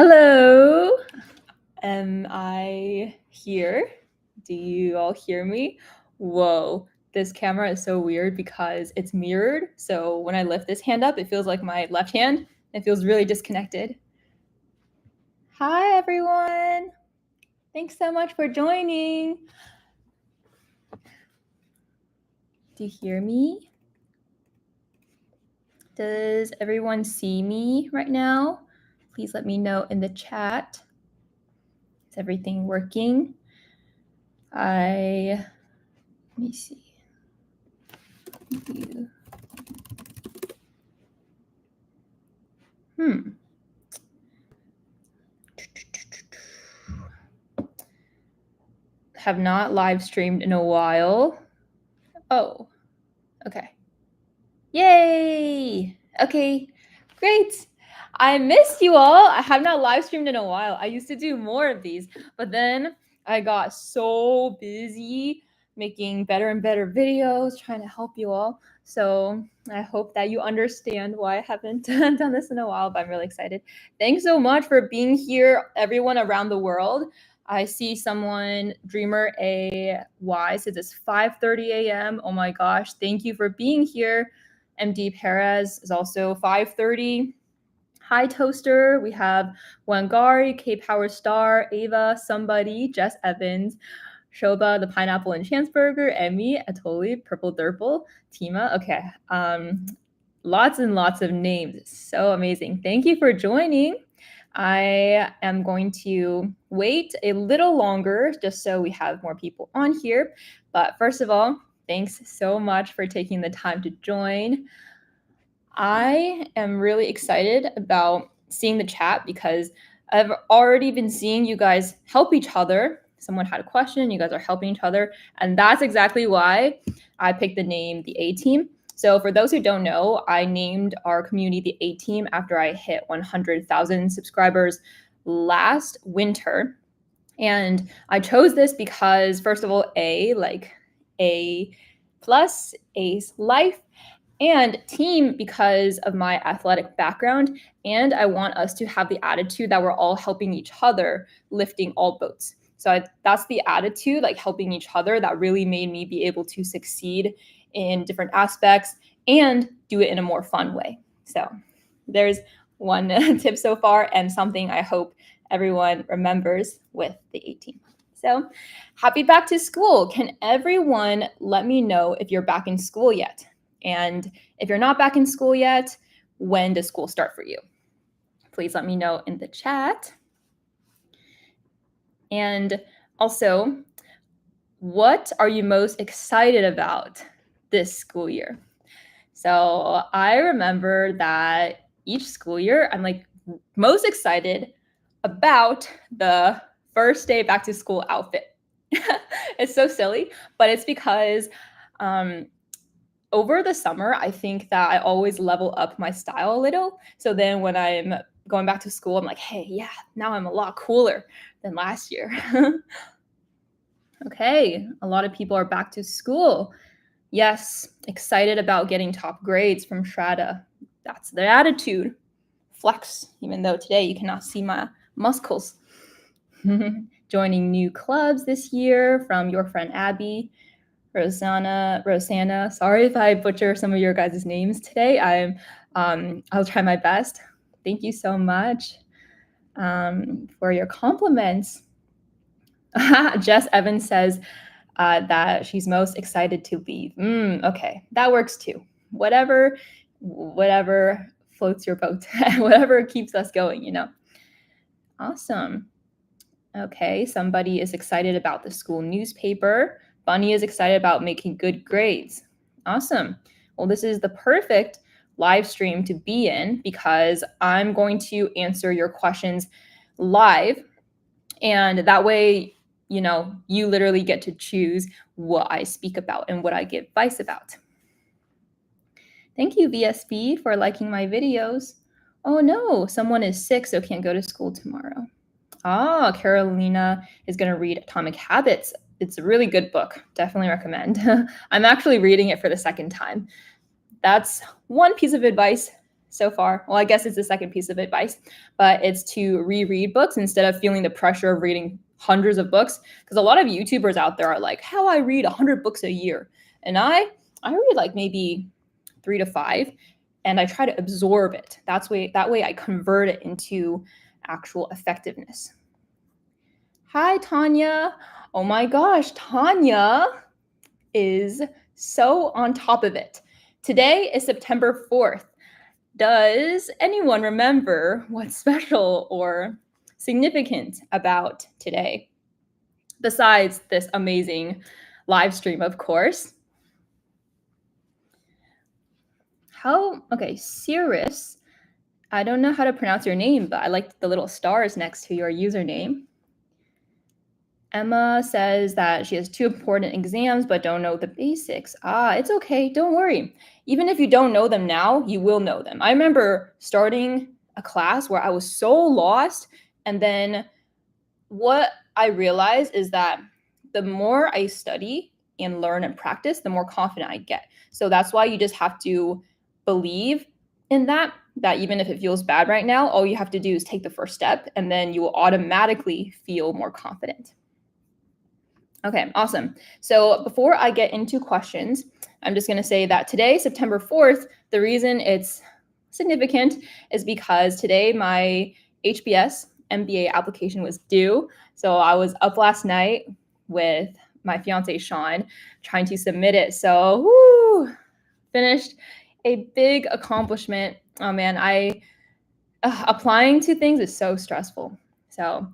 Hello. Am I here? Do you all hear me? Whoa, this camera is so weird because it's mirrored. So when I lift this hand up, it feels like my left hand. It feels really disconnected. Hi, everyone. Thanks so much for joining. Do you hear me? Does everyone see me right now? Please let me know in the chat. Is everything working? Let me see. Have not live streamed in a while. Oh, okay. Yay! Okay, great. I missed you all. I have not live streamed in a while. I used to do more of these, but then I got so busy making better and better videos, trying to help you all. So I hope that you understand why I haven't done this in a while, but I'm really excited. Thanks so much for being here, everyone around the world. I see someone, Dreamer AY, says it's 5:30 a.m. Oh my gosh, thank you for being here. MD Perez is also 5:30. Hi, Toaster. We have Wangari, K Power Star, Ava, Somebody, Jess Evans, Shoba, the Pineapple and Chance Burger, Emmy, Atoli, Purple Durple, Tima. Okay. Lots and lots of names. So amazing. Thank you for joining. I am going to wait a little longer just so we have more people on here. But first of all, thanks so much for taking the time to join. I am really excited about seeing the chat because I've already been seeing you guys help each other. Someone had a question, you guys are helping each other. And that's exactly why I picked the name The A-Team. So for those who don't know, I named our community The A-Team after I hit 100,000 subscribers last winter. And I chose this because, first of all, like A plus, A's life, and team because of my athletic background. And I want us to have the attitude that we're all helping each other, lifting all boats. So that's the attitude, like helping each other, that really made me be able to succeed in different aspects and do it in a more fun way. So there's one tip so far and something I hope everyone remembers with the A-Team. So happy back to school. Can everyone let me know if you're back in school yet? And if you're not back in school yet, when does school start for you? Please let me know in the chat. And also, what are you most excited about this school year? So I remember that each school year, I'm like most excited about the first day back to school outfit. It's so silly, but it's because over the summer, I think that I always level up my style a little. So then when I'm going back to school, I'm like, hey, yeah, now I'm a lot cooler than last year. Okay, a lot of people are back to school. Yes, excited about getting top grades from Shraddha. That's the attitude. Flex, even though today you cannot see my muscles. Joining new clubs this year from your friend Abby. Rosanna, sorry if I butcher some of your guys' names today. I'll try my best. Thank you so much for your compliments. Jess Evans says that she's most excited to leave. Okay, that works too. Whatever floats your boat, whatever keeps us going, you know. Awesome. Okay, somebody is excited about the school newspaper. Bunny is excited about making good grades. Awesome. Well, this is the perfect live stream to be in because I'm going to answer your questions live. And that way, you know, you literally get to choose what I speak about and what I give advice about. Thank you, VSB, for liking my videos. Oh no, someone is sick, so can't go to school tomorrow. Carolina is going to read Atomic Habits. It's a really good book. Definitely recommend. I'm actually reading it for the second time. That's one piece of advice so far. Well, I guess it's the second piece of advice, but it's to reread books instead of feeling the pressure of reading hundreds of books. Because a lot of YouTubers out there are like, how I read 100 books a year. And I read like maybe 3 to 5, and I try to absorb it. That way I convert it into actual effectiveness. Hi, Tanya. Oh my gosh, Tanya is so on top of it. Today is September 4th. Does anyone remember what's special or significant about today? Besides this amazing live stream, of course. Okay, Cirrus. I don't know how to pronounce your name, but I like the little stars next to your username. Emma says that she has 2 important exams but don't know the basics. It's okay. Don't worry. Even if you don't know them now, you will know them. I remember starting a class where I was so lost, and then what I realized is that the more I study and learn and practice, the more confident I get. So that's why you just have to believe in that even if it feels bad right now, all you have to do is take the first step, and then you will automatically feel more confident. Okay, awesome. So before I get into questions, I'm just going to say that today, September 4th, the reason it's significant is because today my HBS MBA application was due. So I was up last night with my fiance, Sean, trying to submit it. So woo, finished a big accomplishment. Oh man, applying to things is so stressful. So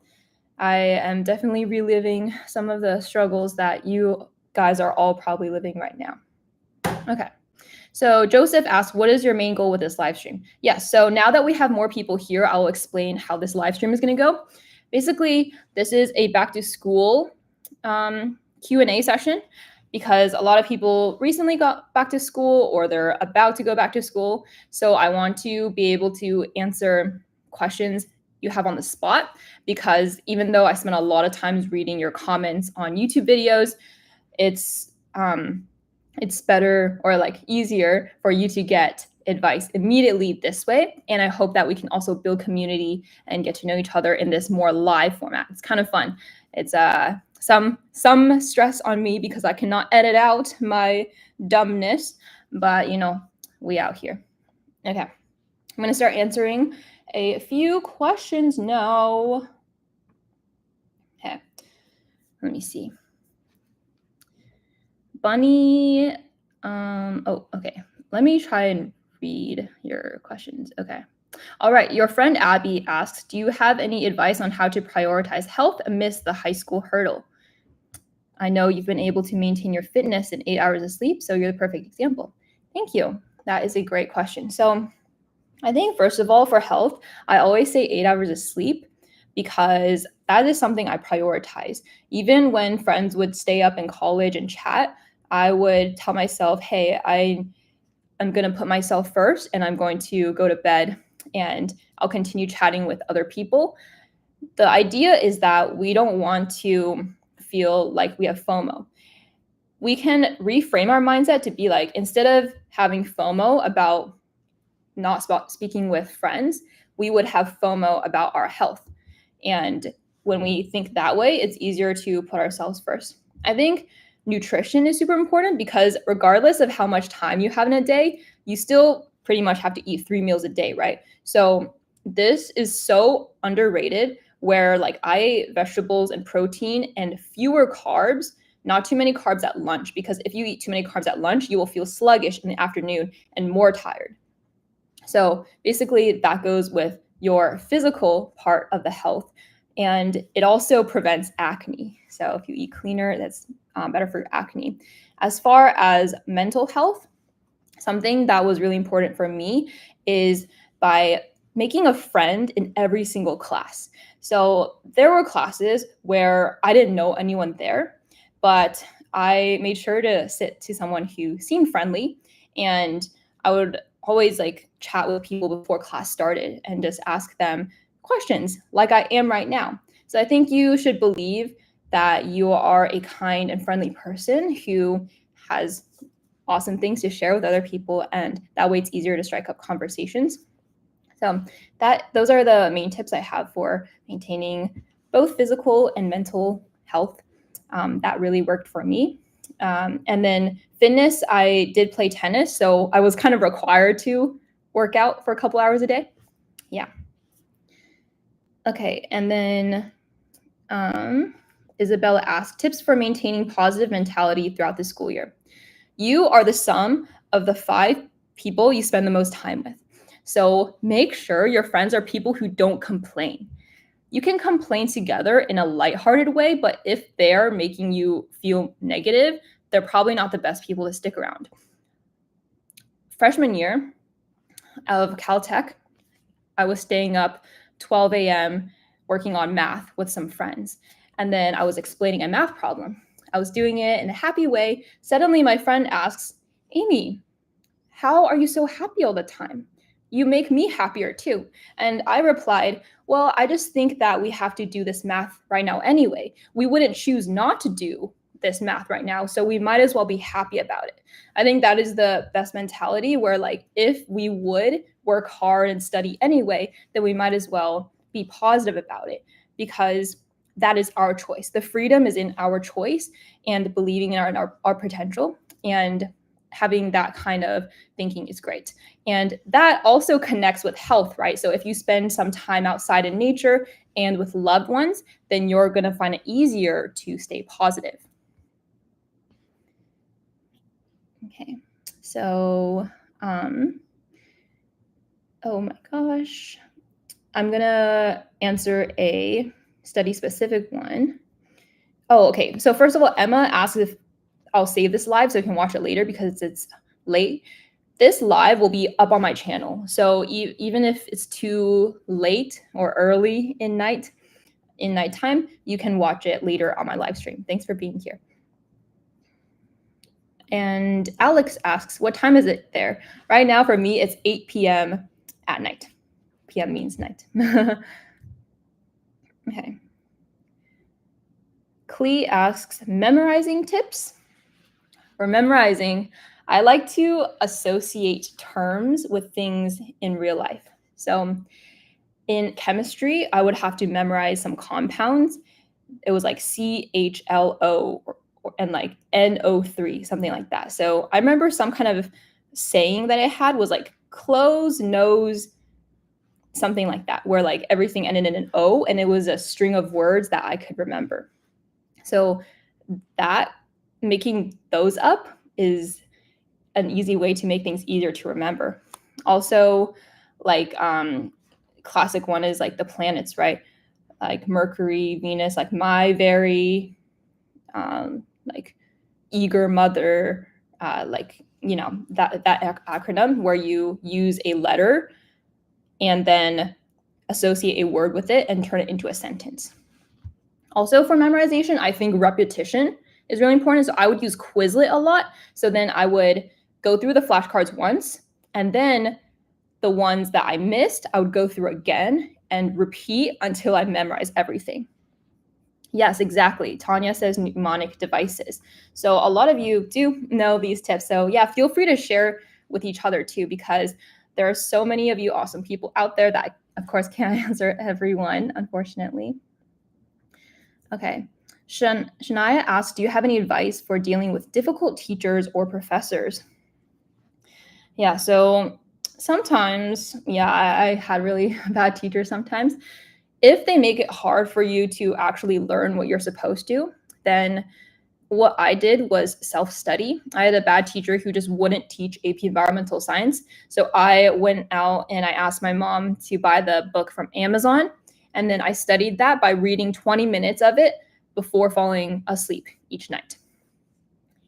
I am definitely reliving some of the struggles that you guys are all probably living right now. Okay. So Joseph asked, what is your main goal with this live stream? Yes. So now that we have more people here, I'll explain how this live stream is going to go. Basically, this is a back to school Q&A session because a lot of people recently got back to school or they're about to go back to school. So I want to be able to answer questions you have on the spot, because even though I spent a lot of times reading your comments on YouTube videos, it's better or like easier for you to get advice immediately this way. And I hope that we can also build community and get to know each other in this more live format. It's kind of fun. It's some stress on me because I cannot edit out my dumbness, but we out here. Okay, I'm going to start answering a few questions now. Okay, let me see. Bunny, okay. Let me try and read your questions. Okay. All right. Your friend Abby asks, do you have any advice on how to prioritize health amidst the high school hurdle? I know you've been able to maintain your fitness in 8 hours of sleep, so you're the perfect example. Thank you. That is a great question. So I think first of all, for health, I always say 8 hours of sleep because that is something I prioritize. Even when friends would stay up in college and chat, I would tell myself, hey, I'm going to put myself first and I'm going to go to bed and I'll continue chatting with other people. The idea is that we don't want to feel like we have FOMO. We can reframe our mindset to be like, instead of having FOMO about not speaking with friends, we would have FOMO about our health. And when we think that way, it's easier to put ourselves first. I think nutrition is super important because regardless of how much time you have in a day, you still pretty much have to eat 3 meals a day, right? So this is so underrated, where like I eat vegetables and protein and fewer carbs, not too many carbs at lunch, because if you eat too many carbs at lunch, you will feel sluggish in the afternoon and more tired. So basically that goes with your physical part of the health, and it also prevents acne. So if you eat cleaner, that's better for your acne. As far as mental health, something that was really important for me is by making a friend in every single class. So there were classes where I didn't know anyone there, but I made sure to sit to someone who seemed friendly, and I would always like chat with people before class started and just ask them questions like I am right now. So I think you should believe that you are a kind and friendly person who has awesome things to share with other people, and that way it's easier to strike up conversations. So those are the main tips I have for maintaining both physical and mental health. That really worked for me. And then fitness, I did play tennis, so I was kind of required to work out for a couple hours a day. Yeah. Okay, and then Isabella asked, tips for maintaining positive mentality throughout the school year. You are the sum of the 5 people you spend the most time with. So make sure your friends are people who don't complain. You can complain together in a lighthearted way, but if they're making you feel negative, they're probably not the best people to stick around. Freshman year of Caltech, I was staying up 12 a.m. working on math with some friends. And then I was explaining a math problem. I was doing it in a happy way. Suddenly, my friend asks, Amy, how are you so happy all the time? You make me happier too. And I replied, well, I just think that we have to do this math right now anyway. We wouldn't choose not to do this math right now, so we might as well be happy about it. I think that is the best mentality where, like, if we would work hard and study anyway, then we might as well be positive about it, because that is our choice. The freedom is in our choice and believing in our potential, and having that kind of thinking is great. And that also connects with health, right? So if you spend some time outside in nature and with loved ones, then you're going to find it easier to stay positive. Okay, so, oh my gosh. I'm going to answer a study-specific one. Oh, okay. So first of all, Emma asked if I'll save this live so you can watch it later because it's late. This live will be up on my channel. So even if it's too late or early in nighttime, you can watch it later on my live stream. Thanks for being here. And Alex asks, what time is it there? Right now for me, it's 8 p.m. at night. PM means night. Okay. Clee asks, memorizing tips? For memorizing, I like to associate terms with things in real life. So in chemistry, I would have to memorize some compounds. It was like CHLO and like NO3, something like that. So I remember some kind of saying that I had was like close, nose, something like that, where like everything ended in an O, and it was a string of words that I could remember. So that making those up is an easy way to make things easier to remember. Also, like classic one is like the planets, right? Like Mercury, Venus, like my very like eager mother, like, you know, that acronym where you use a letter and then associate a word with it and turn it into a sentence. Also for memorization, I think repetition is really important. So I would use Quizlet a lot. So then I would go through the flashcards once, and then the ones that I missed, I would go through again and repeat until I memorize everything. Yes, exactly. Tanya says mnemonic devices. So a lot of you do know these tips. So yeah, feel free to share with each other too, because there are so many of you awesome people out there that I, of course, can't answer everyone, unfortunately. Okay. Shania asked, do you have any advice for dealing with difficult teachers or professors? Yeah, so sometimes, yeah, I had really bad teachers sometimes. If they make it hard for you to actually learn what you're supposed to, then what I did was self-study. I had a bad teacher who just wouldn't teach AP Environmental Science. So I went out and I asked my mom to buy the book from Amazon. And then I studied that by reading 20 minutes of it before falling asleep each night.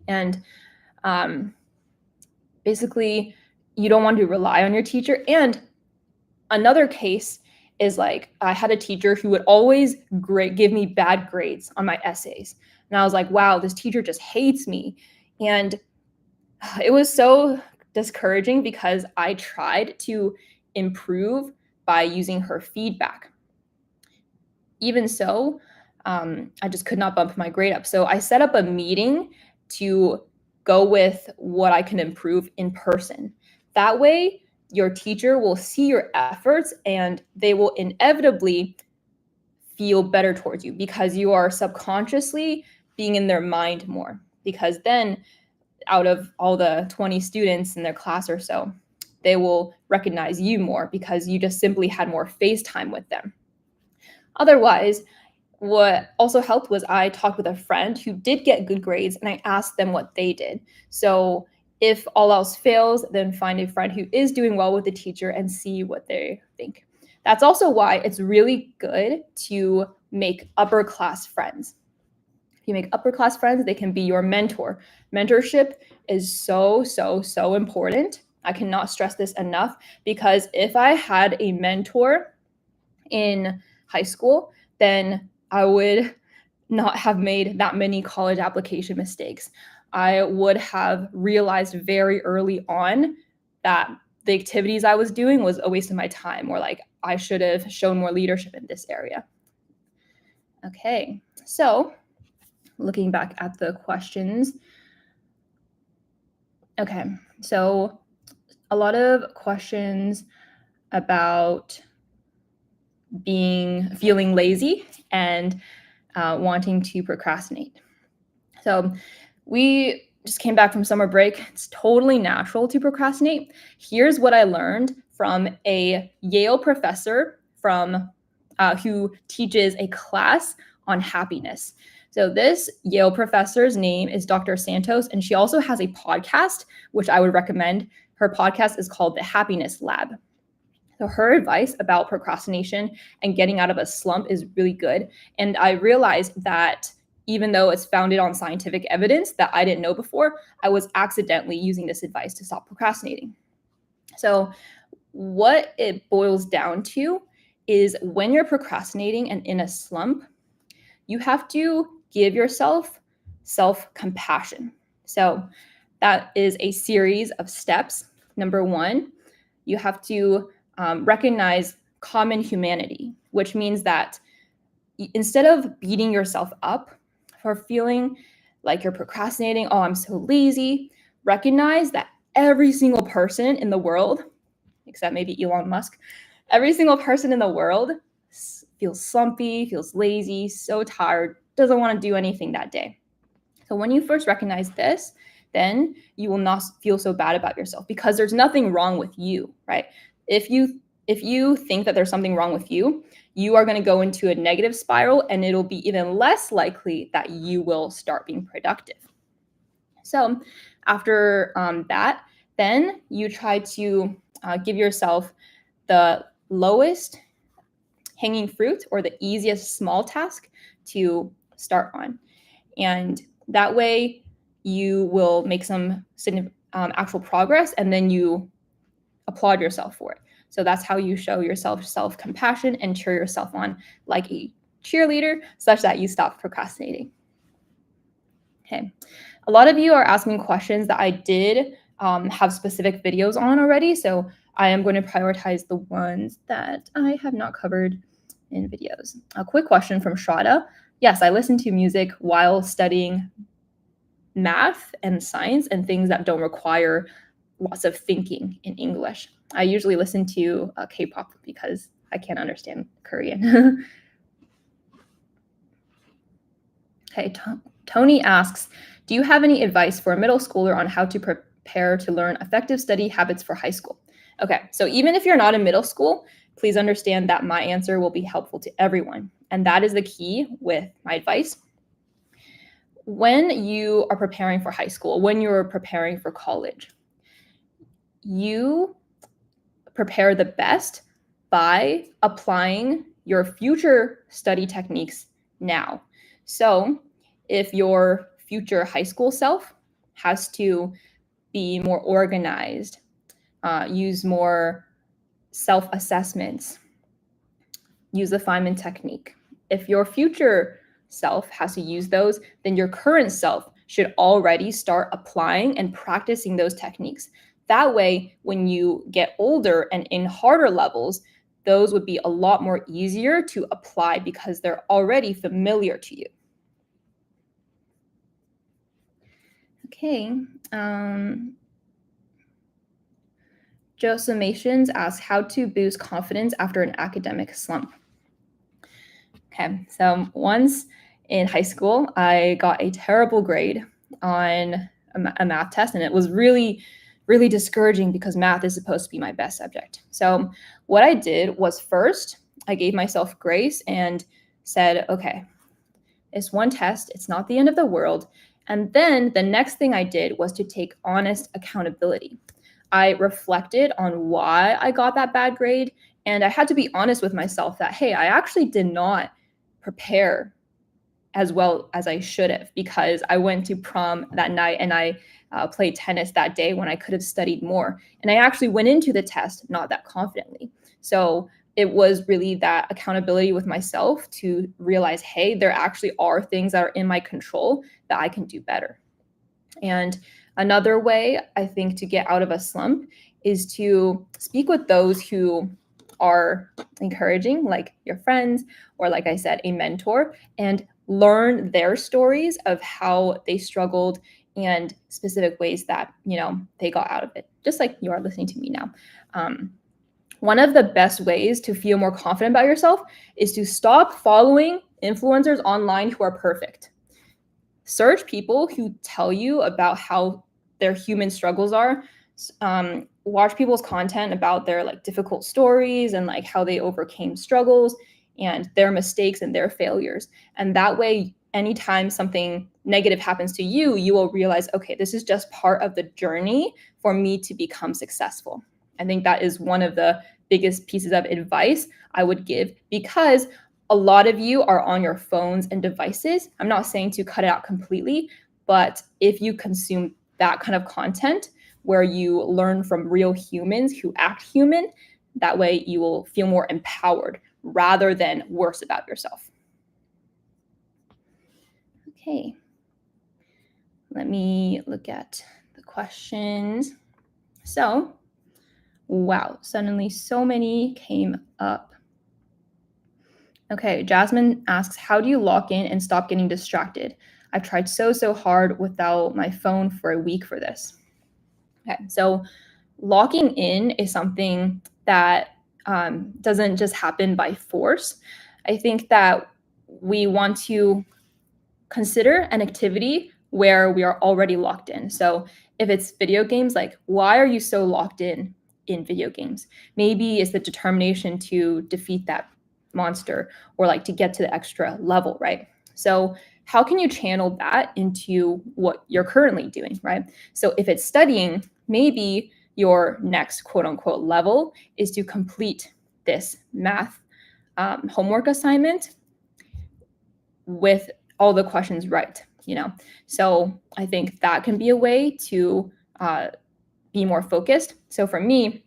And basically, you don't want to rely on your teacher. And another case is like I had a teacher who would always give me bad grades on my essays. And I was like, wow, this teacher just hates me. And it was so discouraging because I tried to improve by using her feedback. Even so, I just could not bump my grade up. So I set up a meeting to go with what I can improve in person. That way, your teacher will see your efforts and they will inevitably feel better towards you because you are subconsciously being in their mind more. Because then, out of all the 20 students in their class or so, they will recognize you more because you just simply had more face time with them. Otherwise, what also helped was I talked with a friend who did get good grades and I asked them what they did. So if all else fails, then find a friend who is doing well with the teacher and see what they think. That's also why it's really good to make upper class friends. If you make upper class friends, they can be your mentor. Mentorship is so, so, so important. I cannot stress this enough because if I had a mentor in high school, then I would not have made that many college application mistakes. I would have realized very early on that the activities I was doing was a waste of my time, or like I should have shown more leadership in this area. Okay, so looking back at the questions. Okay, so a lot of questions about feeling lazy and wanting to procrastinate. So we just came back from summer break. It's totally natural to procrastinate. Here's what I learned from a Yale professor who teaches a class on happiness. So this Yale professor's name is Dr. Santos, and she also has a podcast, which I would recommend. Her podcast is called The Happiness Lab. So her advice about procrastination and getting out of a slump is really good. And I realized that even though it's founded on scientific evidence that I didn't know before, I was accidentally using this advice to stop procrastinating. So what it boils down to is when you're procrastinating and in a slump, you have to give yourself self-compassion. So that is a series of steps. Number one, you have to recognize common humanity, which means that instead of beating yourself up for feeling like you're procrastinating, oh, I'm so lazy, recognize that every single person in the world, except maybe Elon Musk, every single person in the world feels slumpy, feels lazy, so tired, doesn't want to do anything that day. So when you first recognize this, then you will not feel so bad about yourself because there's nothing wrong with you, right? If you think that there's something wrong with you, you are going to go into a negative spiral and it'll be even less likely that you will start being productive. So after that, then you try to give yourself the lowest hanging fruit or the easiest small task to start on. And that way you will make some actual progress and then you applaud yourself for it. So that's how you show yourself self-compassion and cheer yourself on like a cheerleader such that you stop procrastinating. Okay. A lot of you are asking questions that I did have specific videos on already. So I am going to prioritize the ones that I have not covered in videos. A quick question from Shraddha. Yes, I listen to music while studying math and science and things that don't require lots of thinking in English. I usually listen to K-pop because I can't understand Korean. Okay, Tony asks, do you have any advice for a middle schooler on how to prepare to learn effective study habits for high school? Okay, so even if you're not in middle school, please understand that my answer will be helpful to everyone. And that is the key with my advice. When you are preparing for high school, when you're preparing for college, you prepare the best by applying your future study techniques now. So if your future high school self has to be more organized, use more self-assessments, use the Feynman technique. If your future self has to use those, then your current self should already start applying and practicing those techniques. That way, when you get older and in harder levels, those would be a lot more easier to apply because they're already familiar to you. Okay. Josemations asks how to boost confidence after an academic slump. Okay, so once in high school, I got a terrible grade on a math test, and it was really, really discouraging because math is supposed to be my best subject. So what I did was first, I gave myself grace and said, okay, it's one test, it's not the end of the world. And then the next thing I did was to take honest accountability. I reflected on why I got that bad grade, and I had to be honest with myself that, hey, I actually did not prepare as well as I should have, because I went to prom that night and I played tennis that day when I could have studied more. And I actually went into the test not that confidently. So it was really that accountability with myself to realize, hey, there actually are things that are in my control that I can do better. And another way I think to get out of a slump is to speak with those who are encouraging, like your friends, or like I said, a mentor, and learn their stories of how they struggled and specific ways that, they got out of it, just like you are listening to me now. One of the best ways to feel more confident about yourself is to stop following influencers online who are perfect. Search people who tell you about how their human struggles are. Watch people's content about their difficult stories and how they overcame struggles and their mistakes and their failures. And that way, anytime something negative happens to you, you will realize, okay, this is just part of the journey for me to become successful. I think that is one of the biggest pieces of advice I would give, because a lot of you are on your phones and devices. I'm not saying to cut it out completely, but if you consume that kind of content where you learn from real humans who act human, that way you will feel more empowered rather than worse about yourself. Okay, let me look at the questions. So, wow, suddenly so many came up. Okay, Jasmine asks, how do you lock in and stop getting distracted? I've tried so hard without my phone for a week for this. Okay, so locking in is something that doesn't just happen by force. I think that we want to consider an activity where we are already locked in. So if it's video games, why are you so locked in video games? Maybe it's the determination to defeat that monster or to get to the extra level, right? So how can you channel that into what you're currently doing, right? So if it's studying, maybe your next quote unquote level is to complete this math homework assignment with all the questions right, So I think that can be a way to be more focused. So for me,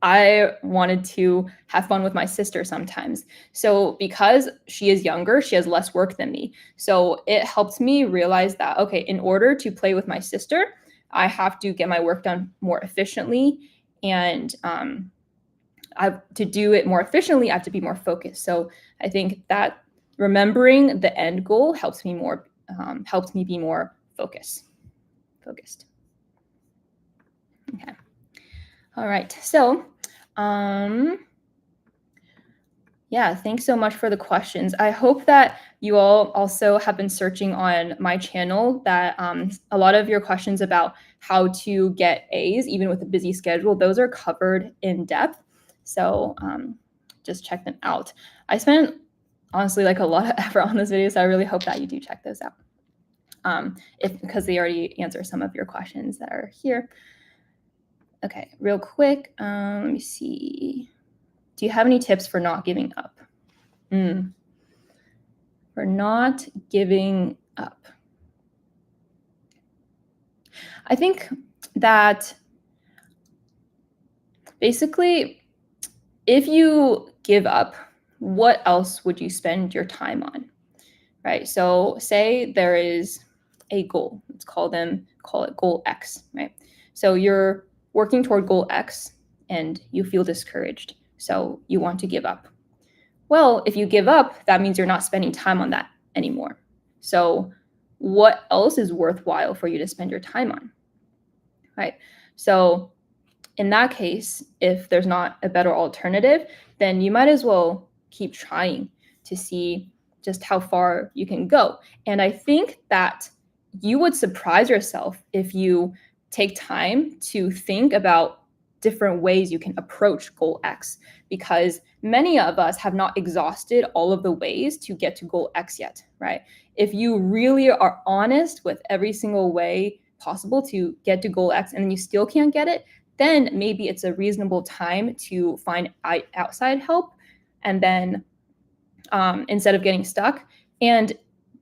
I wanted to have fun with my sister sometimes. So because she is younger, she has less work than me. So it helped me realize that, okay, in order to play with my sister, I have to get my work done more efficiently. And to do it more efficiently, I have to be more focused. So I think that remembering the end goal helps me be more focused. Okay. All right. So, yeah, thanks so much for the questions. I hope that you all also have been searching on my channel, that a lot of your questions about how to get A's, even with a busy schedule, those are covered in depth. So just check them out. I spent, honestly, a lot of effort on this video, so I really hope that you do check those out. Because they already answer some of your questions that are here. Okay, real quick, let me see. Do you have any tips for not giving up? For not giving up. I think that basically, if you give up, what else would you spend your time on? Right? So say there is a goal. Let's call it goal X, right? So you're working toward goal X and you feel discouraged. So you want to give up. Well, if you give up, that means you're not spending time on that anymore. So what else is worthwhile for you to spend your time on? Right? So in that case, if there's not a better alternative, then you might as well keep trying to see just how far you can go. And I think that you would surprise yourself if you take time to think about different ways you can approach goal X, because many of us have not exhausted all of the ways to get to goal X yet, right? If you really are honest with every single way possible to get to goal X and you still can't get it, then maybe it's a reasonable time to find outside help, and then instead of getting stuck, and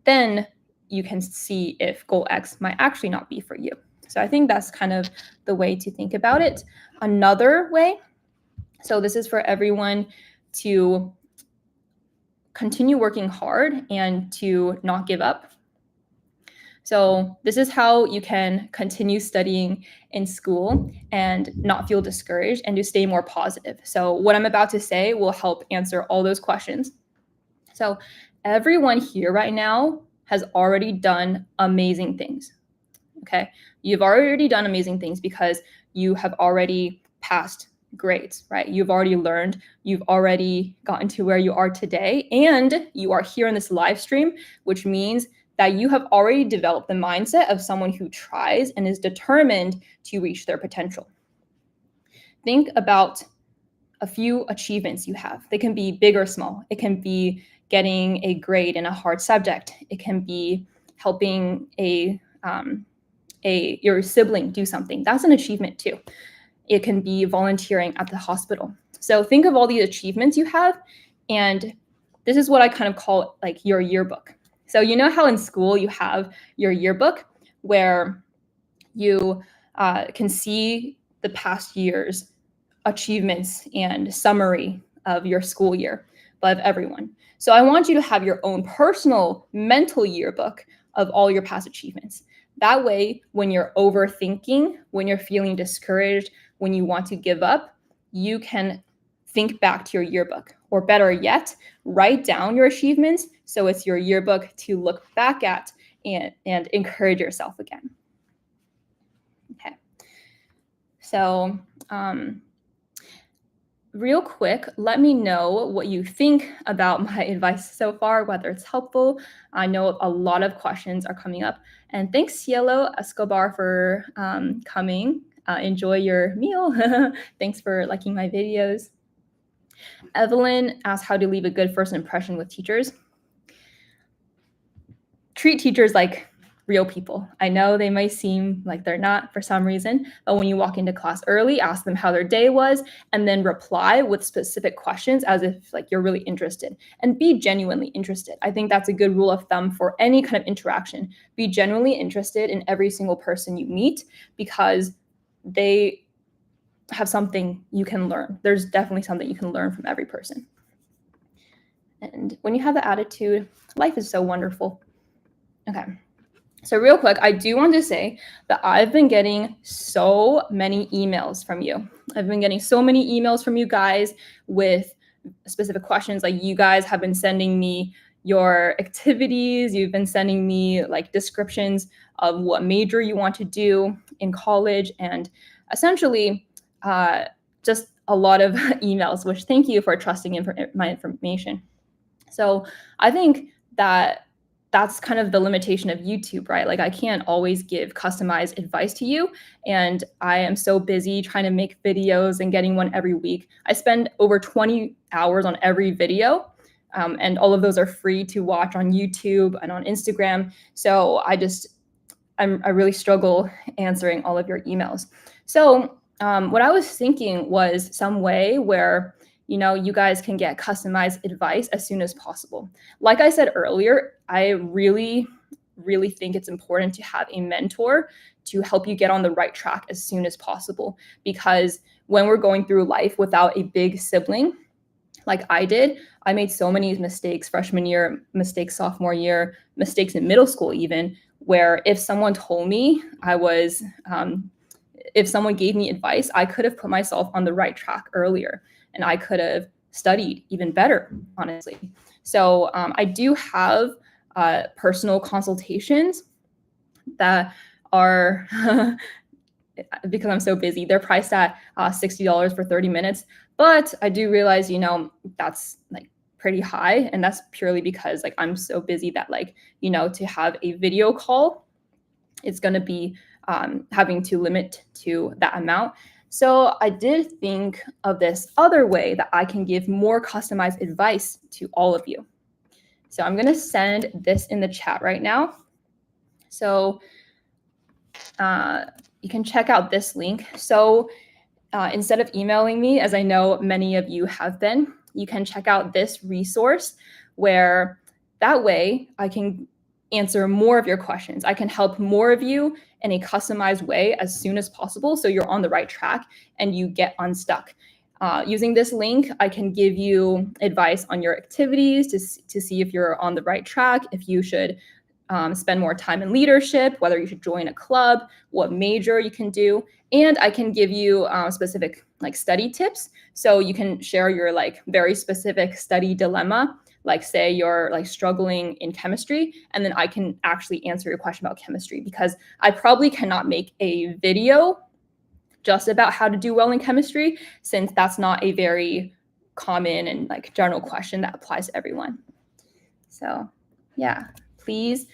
then you can see if goal X might actually not be for you. So I think that's kind of the way to think about it. Another way, so this is for everyone to continue working hard and to not give up. So this is how you can continue studying in school and not feel discouraged and to stay more positive. So what I'm about to say will help answer all those questions. So everyone here right now has already done amazing things. Okay, you've already done amazing things because you have already passed grades, right? You've already learned, you've already gotten to where you are today, and you are here in this live stream, which means that you have already developed the mindset of someone who tries and is determined to reach their potential. Think about a few achievements you have. They can be big or small. It can be getting a grade in a hard subject. It can be helping your sibling do something. That's an achievement too. It can be volunteering at the hospital. So think of all these achievements you have, and this is what I kind of call like your yearbook. So you know how in school you have your yearbook where you can see the past year's achievements and summary of your school year, but of everyone. So I want you to have your own personal mental yearbook of all your past achievements. That way, when you're overthinking, when you're feeling discouraged, when you want to give up, you can think back to your yearbook. Or better yet, write down your achievements so it's your yearbook to look back at and encourage yourself again. Okay. So real quick, let me know what you think about my advice so far, whether it's helpful. I know a lot of questions are coming up. And thanks, Cielo Escobar, for coming. Enjoy your meal. Thanks for liking my videos. Evelyn asked how to leave a good first impression with teachers. Treat teachers like real people. I know they might seem like they're not for some reason, but when you walk into class early, ask them how their day was, and then reply with specific questions as if like you're really interested, and be genuinely interested. I think that's a good rule of thumb for any kind of interaction. Be genuinely interested in every single person you meet, because they have something you can learn. There's definitely something you can learn from every person. And when you have the attitude, life is so wonderful. Okay. So real quick, I do want to say that I've been getting so many emails from you. I've been getting so many emails from you guys with specific questions. Like, you guys have been sending me your activities. You've been sending me like descriptions of what major you want to do in college, and essentially just a lot of emails, which thank you for trusting my information. So I think that that's kind of the limitation of YouTube, right? Like, I can't always give customized advice to you. And I am so busy trying to make videos and getting one every week. I spend over 20 hours on every video. And all of those are free to watch on YouTube and on Instagram. So I really struggle answering all of your emails. So what I was thinking was some way where, you know, you guys can get customized advice as soon as possible. Like I said earlier, I really, really think it's important to have a mentor to help you get on the right track as soon as possible. Because when we're going through life without a big sibling, like I did, I made so many mistakes freshman year, mistakes sophomore year, mistakes in middle school even, where if someone told me if someone gave me advice, I could have put myself on the right track earlier. And I could have studied even better, honestly. So I do have personal consultations that are because I'm so busy. They're priced at $60 for 30 minutes. But I do realize, that's like pretty high. And that's purely because like I'm so busy that like, to have a video call, it's going to be having to limit to that amount. So I did think of this other way that I can give more customized advice to all of you. So I'm going to send this in the chat right now. So you can check out this link. So instead of emailing me, as I know many of you have been, you can check out this resource where that way I can answer more of your questions. I can help more of you in a customized way as soon as possible so you're on the right track and you get unstuck. Using this link, I can give you advice on your activities to see if you're on the right track, if you should spend more time in leadership, whether you should join a club, what major you can do. And I can give you specific like study tips. So you can share your like very specific study dilemma, like say you're like struggling in chemistry, and then I can actually answer your question about chemistry, because I probably cannot make a video just about how to do well in chemistry, since that's not a very common and like general question that applies to everyone. So yeah, please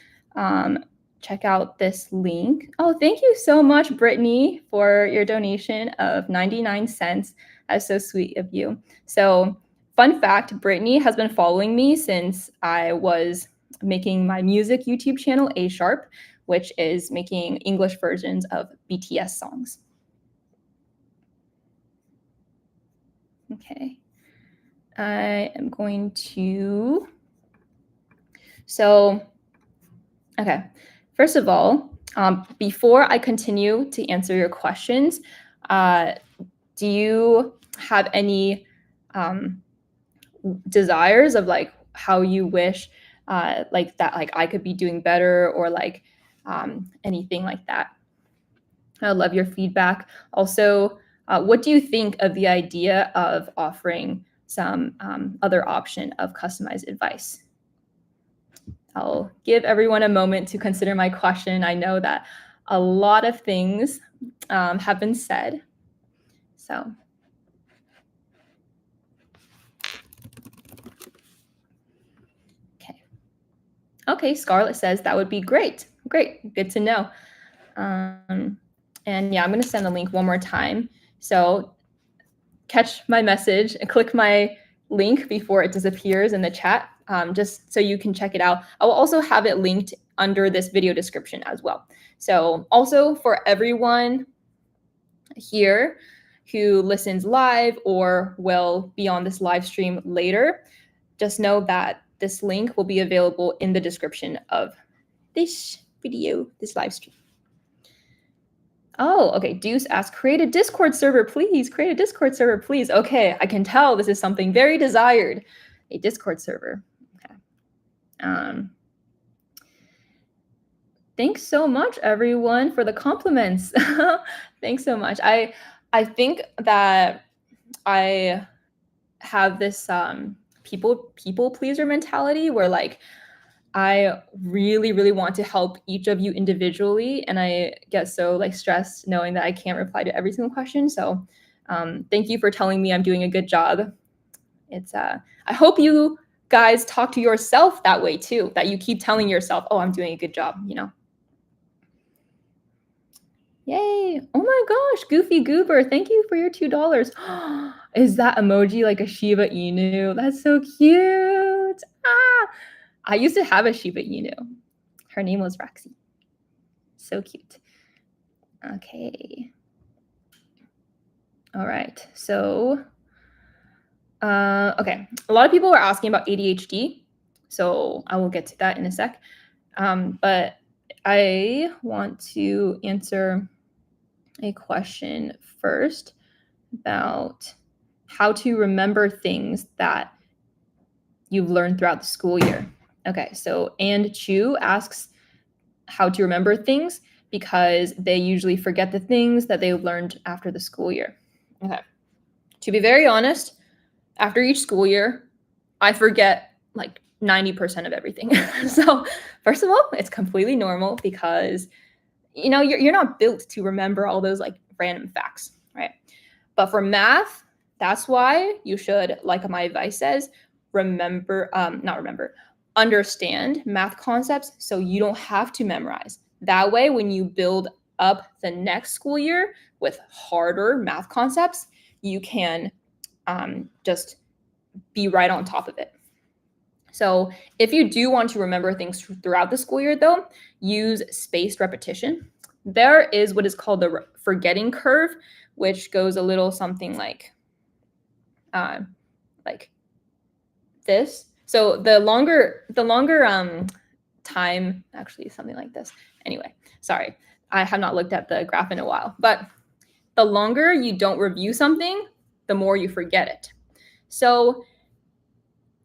check out this link. Oh, thank you so much, Brittany, for your donation of 99 cents. That's so sweet of you. So fun fact, Brittany has been following me since I was making my music YouTube channel, A Sharp, which is making English versions of BTS songs. Okay. I am going to... So, okay. First of all, before I continue to answer your questions, do you have any desires of like how you wish like that like I could be doing better, or like anything like that? I love your feedback. Also, what do you think of the idea of offering some other option of customized advice? I'll give everyone a moment to consider my question. I know that a lot of things have been said. So, okay. Okay, Scarlett says that would be great. Great, good to know. And yeah, I'm going to send the link one more time. So catch my message and click my link before it disappears in the chat, just so you can check it out. I will also have it linked under this video description as well. So also for everyone here who listens live or will be on this live stream later, just know that this link will be available in the description of this video, this live stream. Oh, okay. Deuce asked, create a Discord server, please. Create a Discord server, please. Okay, I can tell this is something very desired. A Discord server. Okay. Thanks so much, everyone, for the compliments. Thanks so much. I think that I have this people pleaser mentality where like I really, really want to help each of you individually, and I get so like stressed knowing that I can't reply to every single question. So thank you for telling me I'm doing a good job. It's I hope you guys talk to yourself that way too, that you keep telling yourself, oh, I'm doing a good job, Yay. Oh my gosh, Goofy Goober, thank you for your $2. Is that emoji like a Shiba Inu? That's so cute. I used to have a Shiba Inu. Her name was Roxy. So cute. Okay. All right. So, okay. A lot of people were asking about ADHD. So I will get to that in a sec. But I want to answer a question first about how to remember things that you've learned throughout the school year. Okay, so And Chu asks how to remember things because they usually forget the things that they've learned after the school year. Okay, to be very honest, after each school year, I forget like 90% of everything. So first of all, it's completely normal because you're not built to remember all those like random facts, right? But for math, that's why you should, like my advice says, understand math concepts so you don't have to memorize. That way, when you build up the next school year with harder math concepts, you can just be right on top of it. So if you do want to remember things throughout the school year, though, use spaced repetition. There is what is called the forgetting curve, which goes a little something like this. So the longer time, actually something like this. Anyway, sorry, I have not looked at the graph in a while, but the longer you don't review something, the more you forget it. So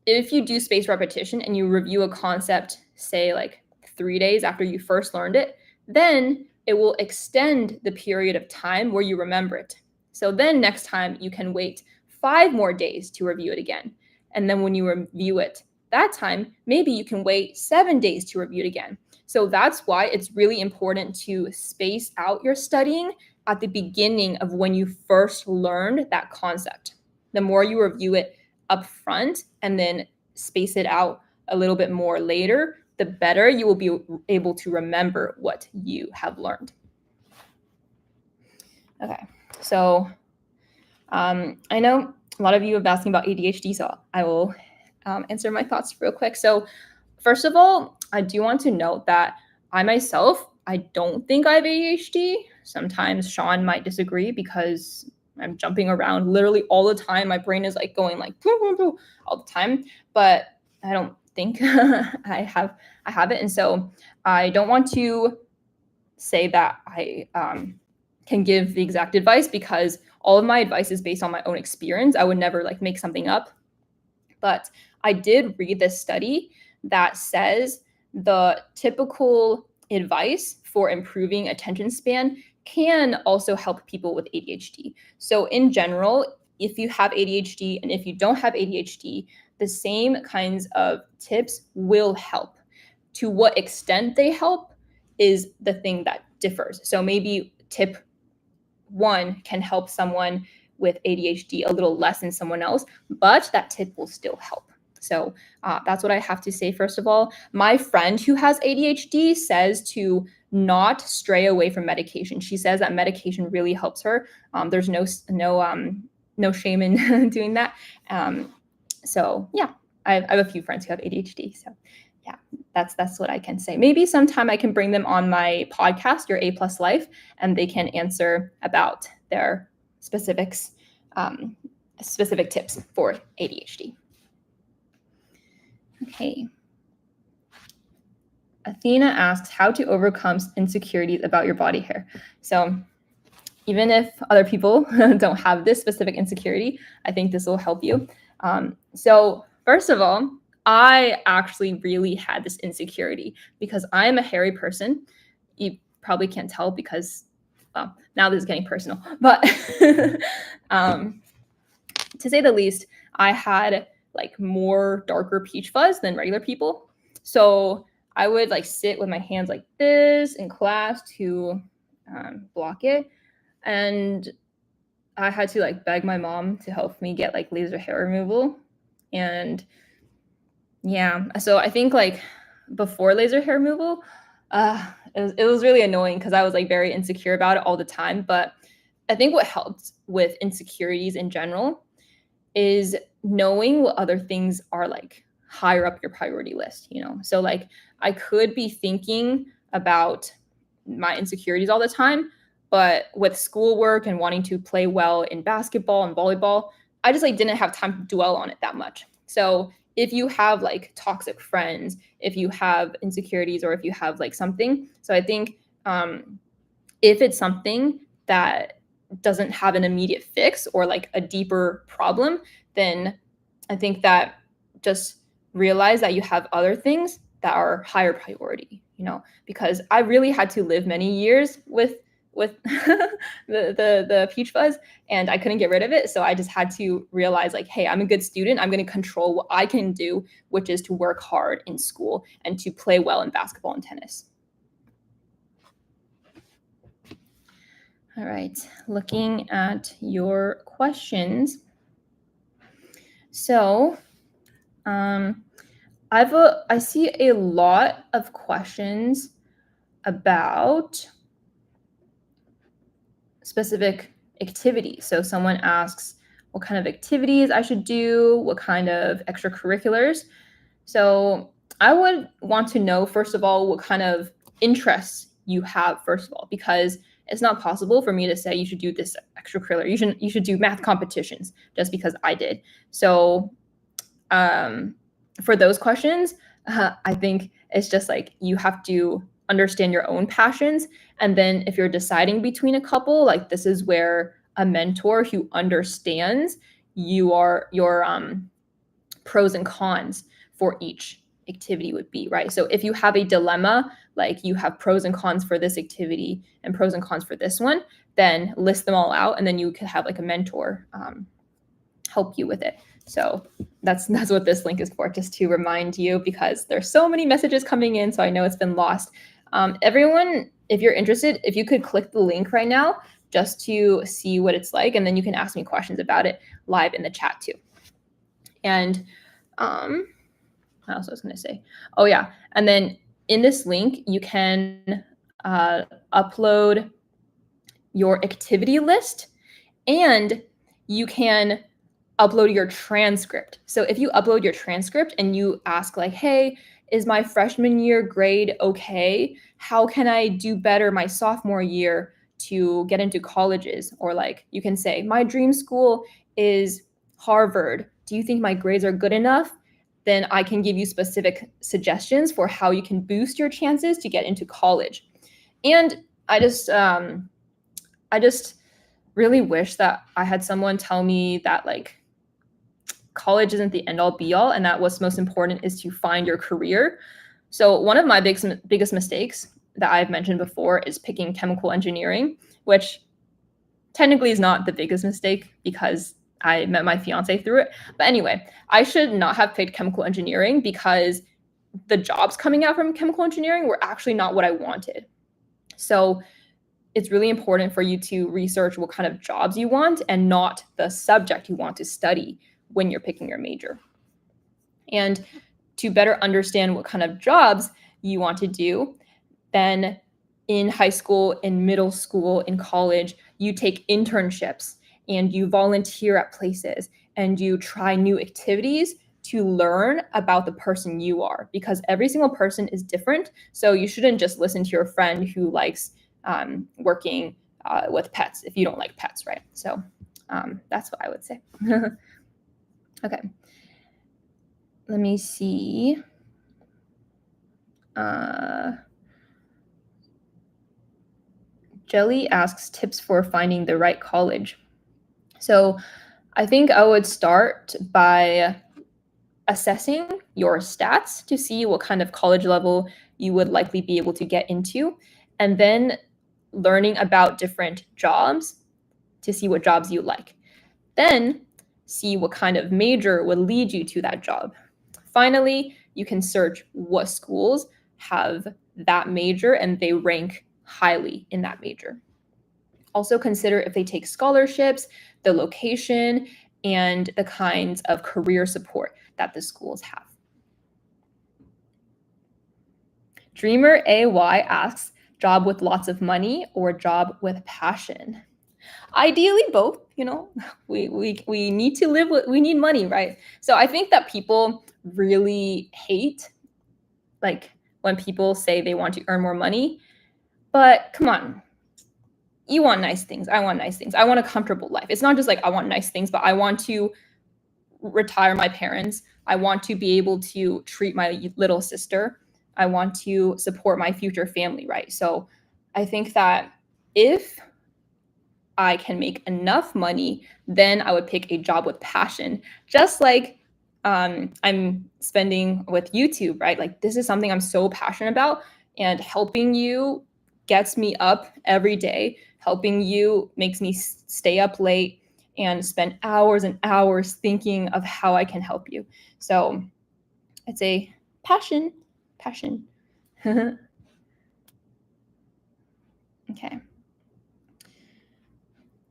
if you do spaced repetition and you review a concept, say like 3 days after you first learned it, then it will extend the period of time where you remember it. So then next time you can wait 5 more days to review it again. And then when you review it that time, maybe you can wait 7 days to review it again. So that's why it's really important to space out your studying at the beginning of when you first learned that concept. The more you review it up front and then space it out a little bit more later, the better you will be able to remember what you have learned. Okay, so I know a lot of you have asked me about ADHD, so I will answer my thoughts real quick. So first of all, I do want to note that I myself, I don't think I have ADHD. Sometimes Sean might disagree because I'm jumping around literally all the time. My brain is like going like boom, boom, boom, all the time, but I don't think I have it. And so I don't want to say that I can give the exact advice because all of my advice is based on my own experience. I would never like make something up. But I did read this study that says the typical advice for improving attention span can also help people with ADHD. So in general, if you have ADHD and if you don't have ADHD, the same kinds of tips will help. To what extent they help is the thing that differs. So maybe tip 1 can help someone with ADHD a little less than someone else, but that tip will still help. So that's what I have to say. First of all, my friend who has ADHD says to not stray away from medication. She says that medication really helps her. There's no shame in doing that. So yeah, I have a few friends who have ADHD. So yeah, that's what I can say. Maybe sometime I can bring them on my podcast, Your A+ Life, and they can answer about their specific tips for ADHD. Okay. Athena asks how to overcome insecurities about your body hair. So even if other people don't have this specific insecurity, I think this will help you. So first of all, I actually really had this insecurity because I'm a hairy person. You probably can't tell because, well, now this is getting personal. But to say the least, I had like more darker peach fuzz than regular people. So I would like sit with my hands like this in class to block it. And I had to like beg my mom to help me get like laser hair removal. And yeah, so I think like before laser hair removal, it was really annoying because I was like very insecure about it all the time. But I think what helped with insecurities in general is knowing what other things are like higher up your priority list, you know? So like I could be thinking about my insecurities all the time, but with schoolwork and wanting to play well in basketball and volleyball, I just like didn't have time to dwell on it that much. So if you have like toxic friends, if you have insecurities, or if you have like something, so I think if it's something that doesn't have an immediate fix or like a deeper problem, then I think that just realize that you have other things that are higher priority, you know, because I really had to live many years with the peach fuzz and I couldn't get rid of it. So I just had to realize like, hey, I'm a good student. I'm going to control what I can do, which is to work hard in school and to play well in basketball and tennis. All right, looking at your questions. So, I see a lot of questions about specific activities. So someone asks what kind of activities I should do, what kind of extracurriculars. So I would want to know, first of all, what kind of interests you have, first of all, because it's not possible for me to say you should do this extracurricular. You should do math competitions just because I did. So for those questions, I think it's just like you have to understand your own passions. And then if you're deciding between a couple, like this is where a mentor who understands your pros and cons for each activity would be, right? So if you have a dilemma, like you have pros and cons for this activity and pros and cons for this one, then list them all out, and then you could have like a mentor help you with it. So that's what this link is for, just to remind you, because there's so many messages coming in, so I know it's been lost. Everyone, if you're interested, if you could click the link right now just to see what it's like, and then you can ask me questions about it live in the chat too. And what else I was going to say? Oh yeah, and then in this link you can upload your activity list, and you can upload your transcript. So if you upload your transcript and you ask like, hey, is my freshman year grade okay? How can I do better my sophomore year to get into colleges? Or like you can say, my dream school is Harvard. Do you think my grades are good enough? Then I can give you specific suggestions for how you can boost your chances to get into college. And I just really wish that I had someone tell me that like college isn't the end all be all, and that what's most important is to find your career. So one of my biggest mistakes that I've mentioned before is picking chemical engineering, which technically is not the biggest mistake because I met my fiance through it. But anyway, I should not have picked chemical engineering because the jobs coming out from chemical engineering were actually not what I wanted. So it's really important for you to research what kind of jobs you want and not the subject you want to study when you're picking your major. And to better understand what kind of jobs you want to do, then in high school, in middle school, in college, you take internships and you volunteer at places and you try new activities to learn about the person you are, because every single person is different. So you shouldn't just listen to your friend who likes working with pets if you don't like pets, right? So that's what I would say. Okay. Let me see. Jelly asks tips for finding the right college. So I think I would start by assessing your stats to see what kind of college level you would likely be able to get into, and then learning about different jobs to see what jobs you like. Then see what kind of major would lead you to that job. Finally, you can search what schools have that major and they rank highly in that major. Also consider if they take scholarships, the location, and the kinds of career support that the schools have. Dreamer AY asks, job with lots of money or job with passion? Ideally both, you know. We need to live with, we need money, right? So I think that people really hate like when people say they want to earn more money, but come on. You want nice things. I want nice things. I want a comfortable life. It's not just like I want nice things, but I want to retire my parents. I want to be able to treat my little sister. I want to support my future family, right? So I think that if I can make enough money, then I would pick a job with passion, just like I'm spending with YouTube, right? Like this is something I'm so passionate about, and helping you gets me up every day. Helping you makes me stay up late and spend hours and hours thinking of how I can help you. So it's a passion. Okay.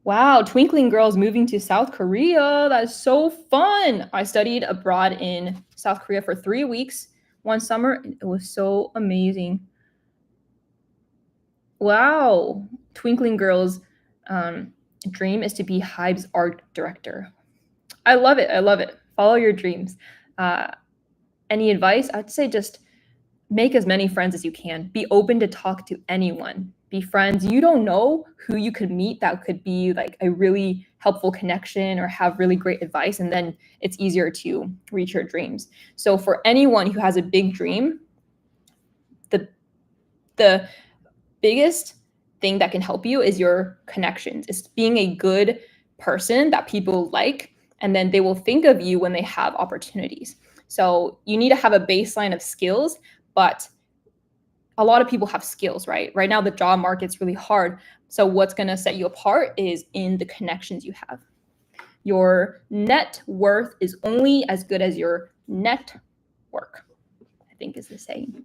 Wow, twinkling girls moving to South Korea. That's so fun. I studied abroad in South Korea for 3 weeks one summer. And it was so amazing. Wow. Twinkling girls' dream is to be Hybe's art director. I love it. I love it. Follow your dreams. Uh, any advice? I'd say just make as many friends as you can. Be open to talk to anyone. Be friends. You don't know who you could meet that could be like a really helpful connection or have really great advice, and then it's easier to reach your dreams. So for anyone who has a big dream, the biggest thing that can help you is your connections. It's being a good person that people like, and then they will think of you when they have opportunities. So you need to have a baseline of skills, but a lot of people have skills, right? Right now, the job market's really hard. So what's going to set you apart is in the connections you have. Your net worth is only as good as your network, I think is the saying.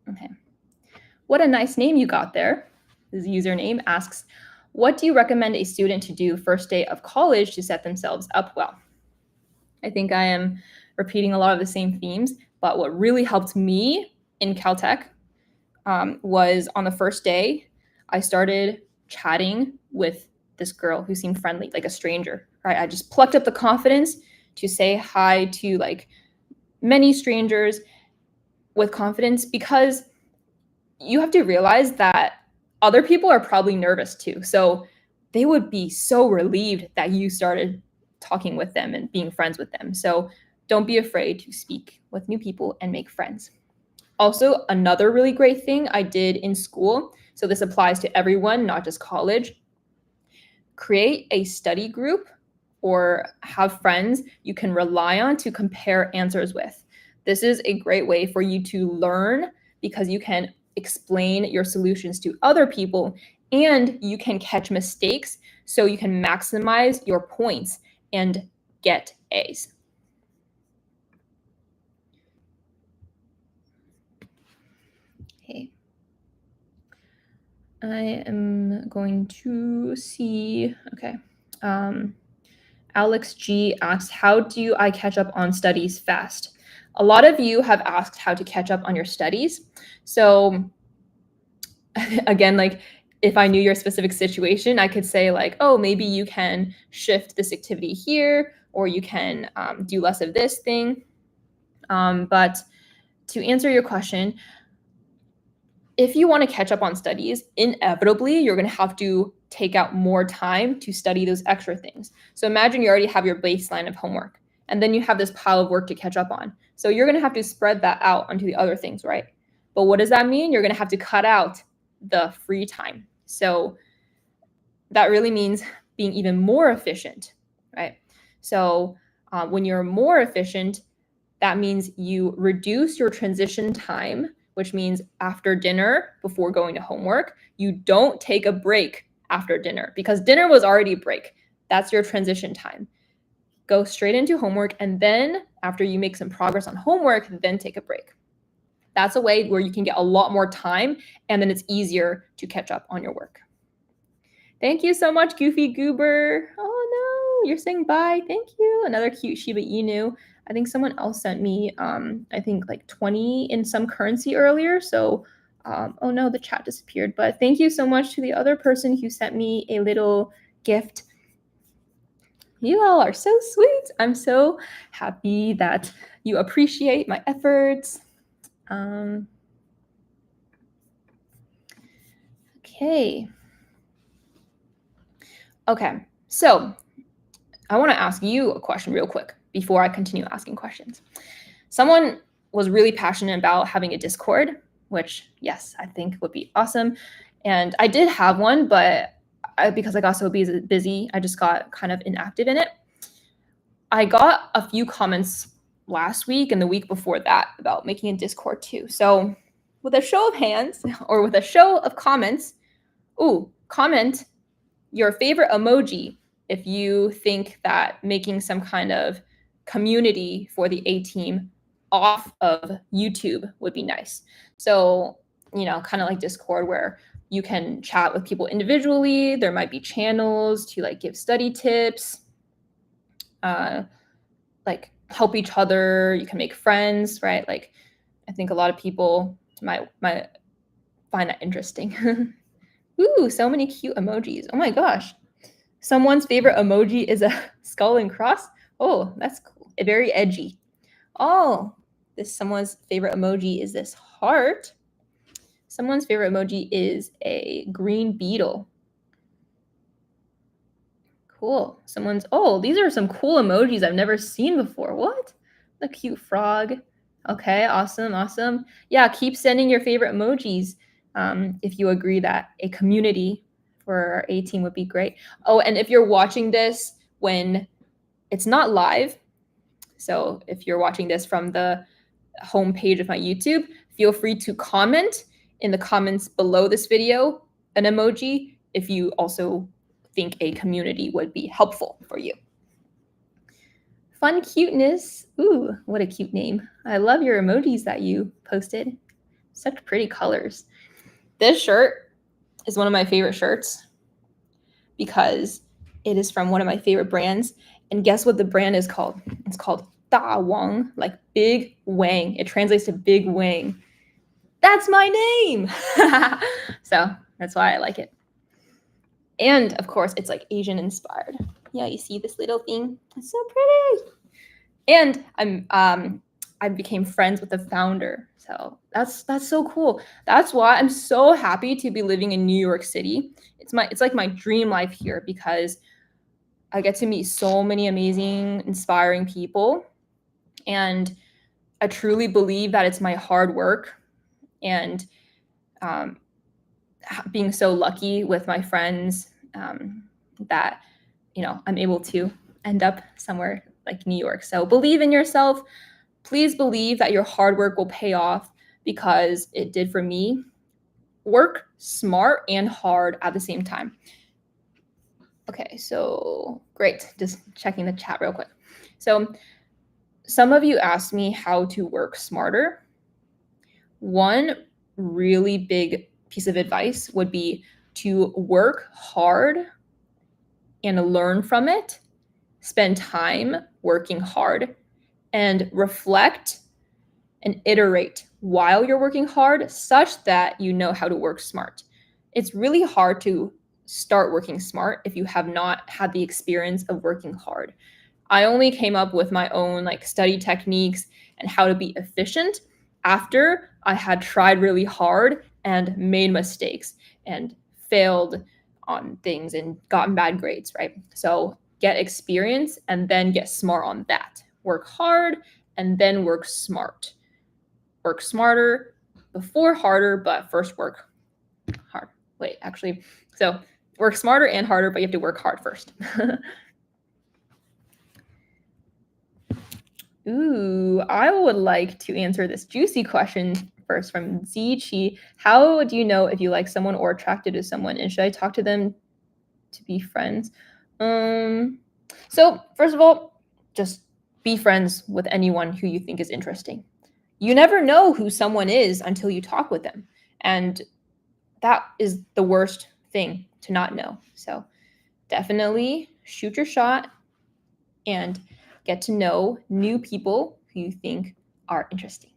Okay. What a nice name you got there. His username asks, what do you recommend a student to do first day of college to set themselves up well? I think I am repeating a lot of the same themes, but what really helped me in Caltech was on the first day, I started chatting with this girl who seemed friendly, like a stranger, right? I just plucked up the confidence to say hi to like many strangers with confidence, because you have to realize that other people are probably nervous too. So they would be so relieved that you started talking with them and being friends with them. So don't be afraid to speak with new people and make friends. Also, another really great thing I did in school, so this applies to everyone, not just college, create a study group or have friends you can rely on to compare answers with. This is a great way for you to learn, because you can explain your solutions to other people and you can catch mistakes so you can maximize your points and get A's. Okay. I am going to see, okay. Alex G asks, how do I catch up on studies fast? A lot of you have asked how to catch up on your studies. So again, like if I knew your specific situation, I could say like, oh, maybe you can shift this activity here, or you can do less of this thing. But to answer your question, if you want to catch up on studies, inevitably, you're going to have to take out more time to study those extra things. So imagine you already have your baseline of homework, and then you have this pile of work to catch up on. So you're going to have to spread that out onto the other things, right? But what does that mean? You're going to have to cut out the free time. So that really means being even more efficient, right? So when you're more efficient, that means you reduce your transition time, which means after dinner, before going to homework, you don't take a break after dinner, because dinner was already a break. That's your transition time. Go straight into homework, and then after you make some progress on homework, then take a break. That's a way where you can get a lot more time, and then it's easier to catch up on your work. Thank you so much, Goofy Goober. Oh no, you're saying bye. Thank you. Another cute Shiba Inu. I think someone else sent me, I think like 20 in some currency earlier. So, oh no, the chat disappeared. But thank you so much to the other person who sent me a little gift. You all are so sweet. I'm so happy that you appreciate my efforts. Okay. Okay, so I want to ask you a question real quick before I continue asking questions. Someone was really passionate about having a Discord, which, yes, I think would be awesome. And I did have one, but because I got so busy, I just got kind of inactive in it. I got a few comments last week and the week before that about making a Discord too. So with a show of hands or with a show of comments, comment your favorite emoji if you think that making some kind of community for the A team off of YouTube would be nice. So, kind of like Discord, where You can chat with people individually. There might be channels to like give study tips, like help each other. You can make friends, right? Like I think a lot of people might find that interesting. Ooh, so many cute emojis. Oh my gosh. Someone's favorite emoji is a skull and cross. Oh, that's cool. Very edgy. Oh, this someone's favorite emoji is this heart. Someone's favorite emoji is a green beetle. Cool. Oh, these are some cool emojis I've never seen before. What? The cute frog. Okay, awesome. Yeah, keep sending your favorite emojis if you agree that a community for our A team would be great. Oh, and if you're watching this when it's not live, so if you're watching this from the homepage of my YouTube, feel free to comment in the comments below this video an emoji if you also think a community would be helpful for you. Fun cuteness. Ooh, what a cute name. I love your emojis that you posted. Such pretty colors. This shirt is one of my favorite shirts because it is from one of my favorite brands. And guess what the brand is called? It's called Da Wang, like Big Wang. It translates to Big Wang. That's my name. So that's why I like it. And of course, it's like Asian inspired. Yeah, you see this little thing? It's so pretty. And I became friends with the founder. So that's so cool. That's why I'm so happy to be living in New York City. It's like my dream life here because I get to meet so many amazing, inspiring people. And I truly believe that it's my hard work and being so lucky with my friends that, I'm able to end up somewhere like New York. So believe in yourself. Please believe that your hard work will pay off because it did for me. Work smart and hard at the same time. Okay, so great. Just checking the chat real quick. So some of you asked me how to work smarter. One really big piece of advice would be to work hard and learn from it, spend time working hard, and reflect and iterate while you're working hard such that you know how to work smart. It's really hard to start working smart if you have not had the experience of working hard. I only came up with my own like study techniques and how to be efficient after I had tried really hard and made mistakes and failed on things and gotten bad grades, right? So get experience and then get smart on that. Work hard and then work smart. Work smarter before harder, but first work hard. Wait, actually, so work smarter and harder, but you have to work hard first. Ooh, I would like to answer this juicy question first from Zichi. How do you know if you like someone or attracted to someone? And should I talk to them to be friends? So first of all, just be friends with anyone who you think is interesting. You never know who someone is until you talk with them. And that is the worst thing to not know. So definitely shoot your shot and get to know new people who you think are interesting.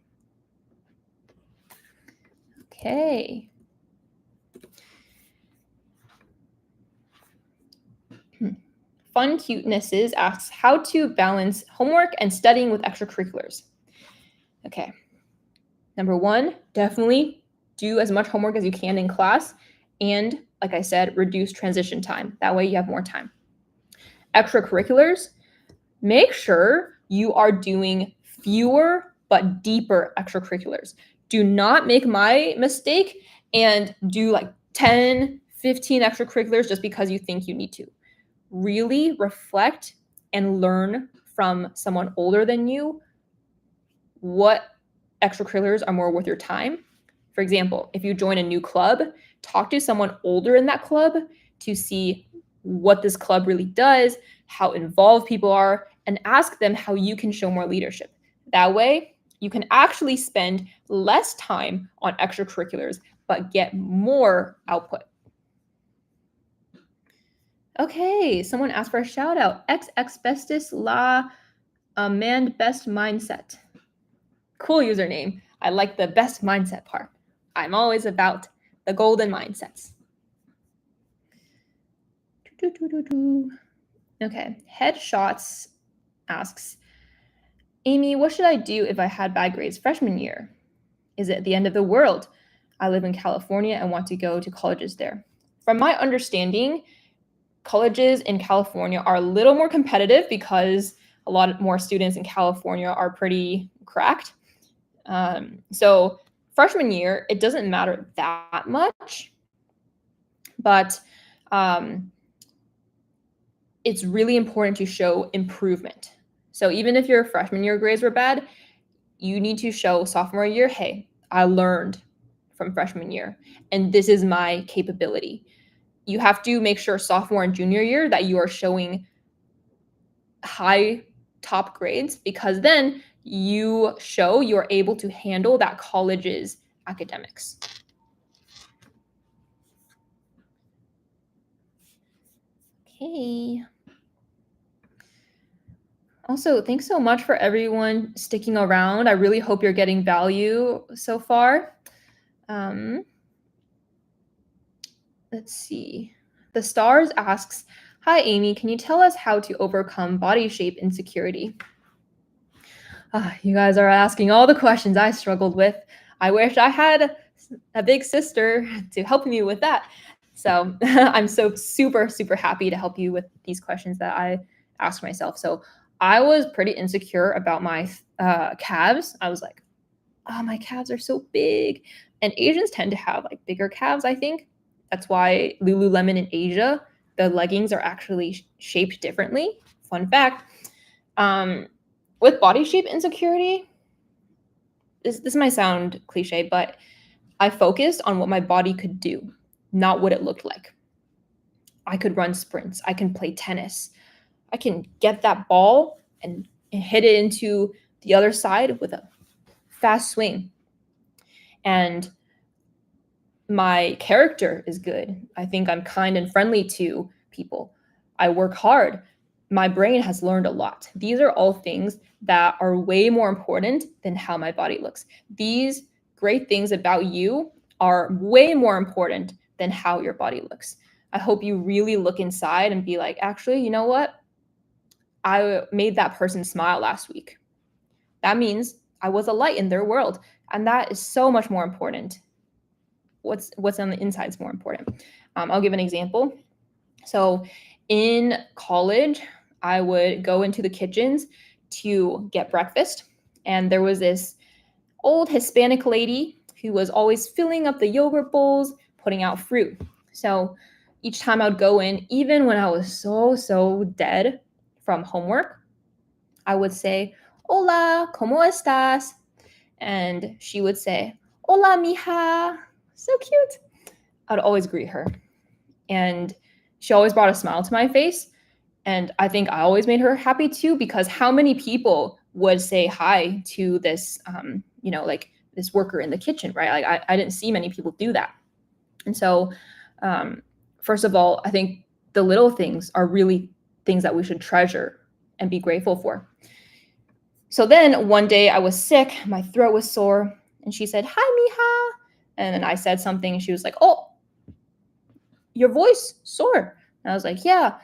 Okay. Fun Cutenesses asks how to balance homework and studying with extracurriculars. Okay. Number one, definitely do as much homework as you can in class. And like I said, reduce transition time. That way you have more time. Extracurriculars, make sure you are doing fewer but deeper extracurriculars. Do not make my mistake and do like 10, 15 extracurriculars just because you think you need to. Really reflect and learn from someone older than you what extracurriculars are more worth your time. For example, if you join a new club, talk to someone older in that club to see what this club really does, how involved people are, and ask them how you can show more leadership. That way, you can actually spend less time on extracurriculars, but get more output. Okay, someone asked for a shout out. XX bestis la Amand best mindset. Cool username. I like the best mindset part. I'm always about the golden mindsets. Okay, Headshots asks, Amy, what should I do if I had bad grades freshman year? Is it the end of the world? I live in California and want to go to colleges there. From my understanding, colleges in California are a little more competitive because a lot more students in California are pretty cracked. So freshman year, it doesn't matter that much, but it's really important to show improvement. So even if your freshman year grades were bad, you need to show sophomore year, hey, I learned from freshman year, and this is my capability. You have to make sure sophomore and junior year that you are showing high top grades, because then you show you're able to handle that college's academics. Okay. Also, thanks so much for everyone sticking around. I really hope you're getting value so far. Let's see. The Stars asks, hi, Amy, can you tell us how to overcome body shape insecurity? You guys are asking all the questions I struggled with. I wish I had a big sister to help me with that. So I'm so super, super happy to help you with these questions that I asked myself. So I was pretty insecure about my calves. I was like, oh, my calves are so big. And Asians tend to have like bigger calves, I think. That's why Lululemon in Asia, the leggings are actually shaped differently. Fun fact. With body shape insecurity, this might sound cliche, but I focused on what my body could do, not what it looked like. I could run sprints. I can play tennis. I can get that ball and hit it into the other side with a fast swing. And my character is good. I think I'm kind and friendly to people. I work hard. My brain has learned a lot. These are all things that are way more important than how my body looks. These great things about you are way more important than how your body looks. I hope you really look inside and be like, actually, you know what? I made that person smile last week. That means I was a light in their world. And that is so much more important. What's on the inside is more important. I'll give an example. So in college, I would go into the kitchens to get breakfast. And there was this old Hispanic lady who was always filling up the yogurt bowls, putting out fruit. So each time I would go in, even when I was so dead from homework, I would say, hola, ¿cómo estás? And she would say, hola, mija. So cute. I'd always greet her. And she always brought a smile to my face. And I think I always made her happy too, because how many people would say hi to this, like this worker in the kitchen, right? Like I didn't see many people do that. And so, first of all, I think the little things are really things that we should treasure and be grateful for. So then one day I was sick, my throat was sore, and she said, hi, mija. And then I said something, and she was like, oh, your voice sore. And I was like, yeah.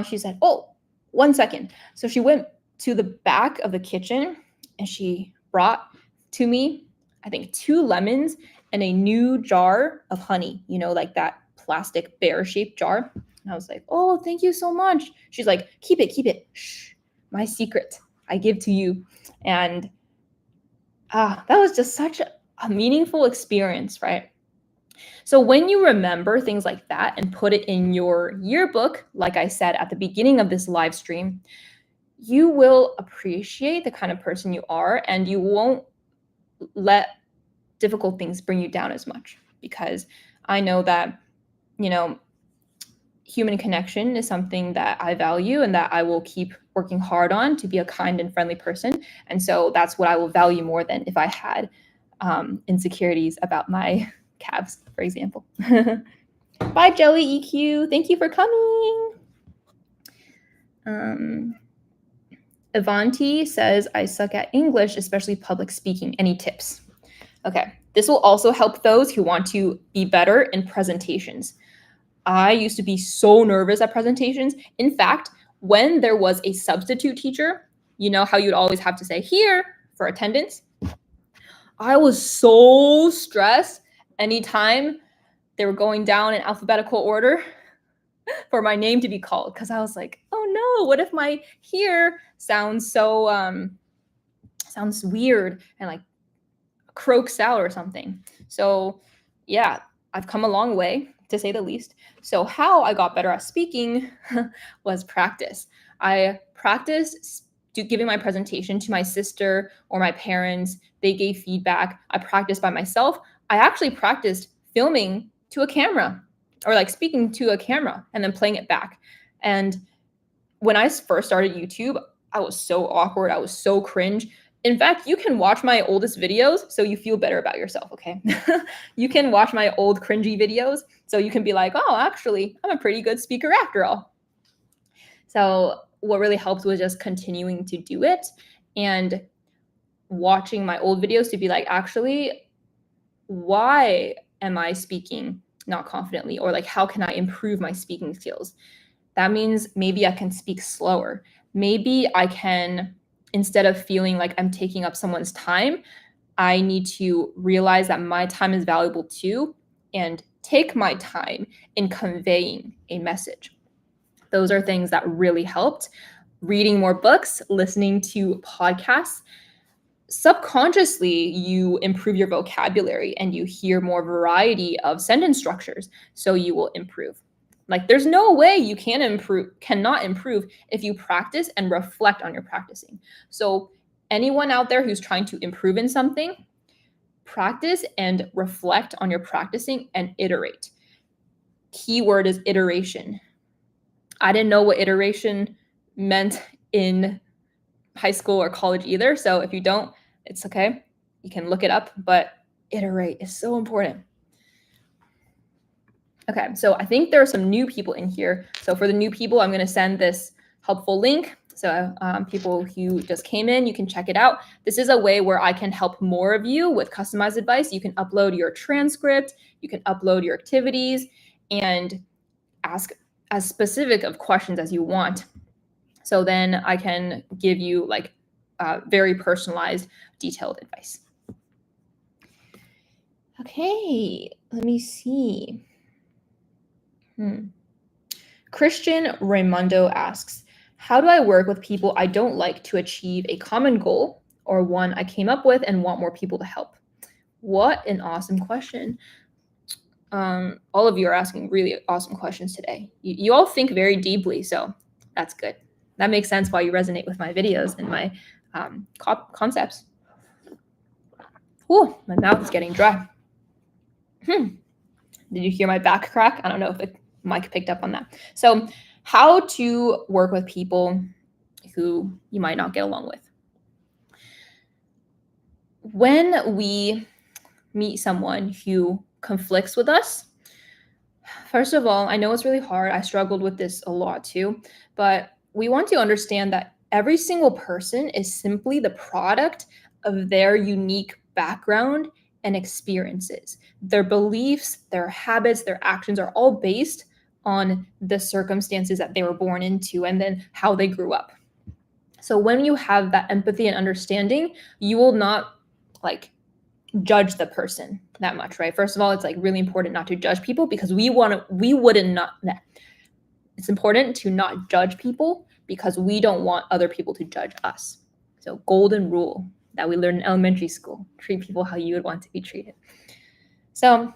She said, oh, 1 second. So she went to the back of the kitchen and she brought to me, I think, 2 lemons and a new jar of honey, like that plastic bear-shaped jar. And I was like, oh, thank you so much. She's like, keep it. Shh, my secret I give to you. And that was just such a meaningful experience, right? So when you remember things like that and put it in your yearbook, like I said at the beginning of this live stream, you will appreciate the kind of person you are, and you won't let difficult things bring you down as much, because I know that, human connection is something that I value and that I will keep working hard on to be a kind and friendly person. And so that's what I will value more than if I had insecurities about my calves, for example. Bye, Jelly EQ. Thank you for coming. Avanti says, I suck at English, especially public speaking. Any tips? Okay, this will also help those who want to be better in presentations. I used to be so nervous at presentations. In fact, when there was a substitute teacher, you know how you'd always have to say here for attendance? I was so stressed anytime they were going down in alphabetical order for my name to be called, because I was like, oh no, what if my here sounds so sounds weird and like croaks out or something. So yeah, I've come a long way, to say the least. So how I got better at speaking was practice. I practiced giving my presentation to my sister or my parents. They gave feedback. I practiced by myself. I actually practiced filming to a camera, or like speaking to a camera and then playing it back. And when I first started YouTube, I was so awkward. I was so cringe. In fact, you can watch my oldest videos so you feel better about yourself, okay? You can watch my old cringy videos so you can be like, oh, actually, I'm a pretty good speaker after all. So what really helped was just continuing to do it and watching my old videos to be like, actually, why am I speaking not confidently? Or like, how can I improve my speaking skills? That means maybe I can speak slower. Maybe I can, instead of feeling like I'm taking up someone's time, I need to realize that my time is valuable too and take my time in conveying a message. Those are things that really helped. Reading more books, listening to podcasts. Subconsciously, you improve your vocabulary and you hear more variety of sentence structures, so you will improve. Like there's no way you cannot improve if you practice and reflect on your practicing. So anyone out there who's trying to improve in something, practice and reflect on your practicing and iterate. Keyword is iteration. I didn't know what iteration meant in high school or college either. So if you don't, it's okay. You can look it up, but iterate is so important. Okay, so I think there are some new people in here. So for the new people, I'm going to send this helpful link. So people who just came in, you can check it out. This is a way where I can help more of you with customized advice. You can upload your transcript, you can upload your activities, and ask as specific of questions as you want. So then I can give you like very personalized, detailed advice. Okay, let me see. Christian Raimundo asks, how do I work with people I don't like to achieve a common goal or one I came up with and want more people to help? What an awesome question. All of you are asking really awesome questions today. You all think very deeply, so that's good. That makes sense why you resonate with my videos and my concepts. Ooh, my mouth is getting dry. Did you hear my back crack? I don't know if the mic picked up on that. So how to work with people who you might not get along with. When we meet someone who conflicts with us, first of all, I know it's really hard. I struggled with this a lot too, but we want to understand that every single person is simply the product of their unique background and experiences. Their beliefs, their habits, their actions are all based on the circumstances that they were born into and then how they grew up. So when you have that empathy and understanding, you will not like judge the person that much, right? First of all, it's like really important not to judge people because it's important to not judge people because we don't want other people to judge us. So golden rule that we learned in elementary school, treat people how you would want to be treated. So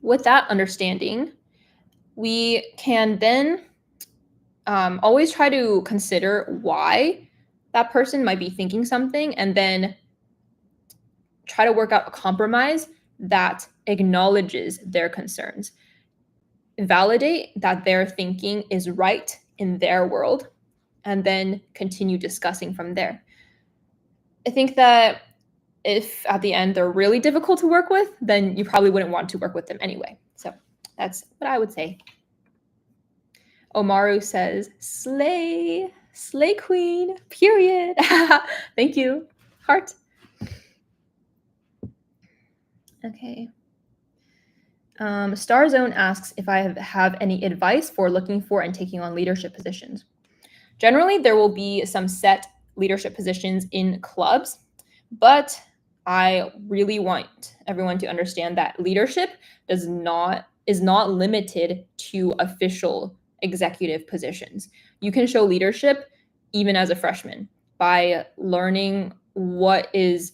with that understanding, we can then always try to consider why that person might be thinking something and then try to work out a compromise that acknowledges their concerns. Validate that their thinking is right in their world and then continue discussing from there. I think that if at the end they're really difficult to work with, then you probably wouldn't want to work with them anyway. So that's what I would say. Omaru says, slay, slay queen, period. Thank you. Heart. Okay. Starzone asks if I have any advice for looking for and taking on leadership positions. Generally, there will be some set leadership positions in clubs, but I really want everyone to understand that leadership is not limited to official executive positions. You can show leadership even as a freshman by learning what is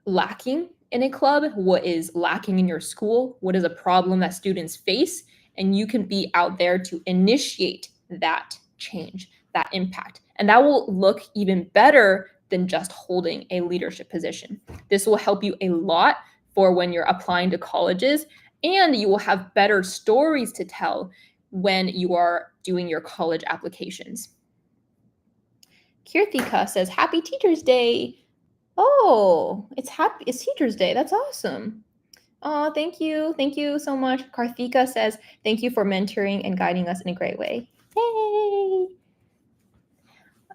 lacking in a club, what is lacking in your school, what is a problem that students face, and you can be out there to initiate that change, that impact. And that will look even better than just holding a leadership position. This will help you a lot for when you're applying to colleges, and you will have better stories to tell when you are doing your college applications. Kirthika says, Happy Teacher's Day. Oh, it's Teacher's Day. That's awesome. Oh, thank you. Thank you so much. Karthika says, thank you for mentoring and guiding us in a great way. Yay!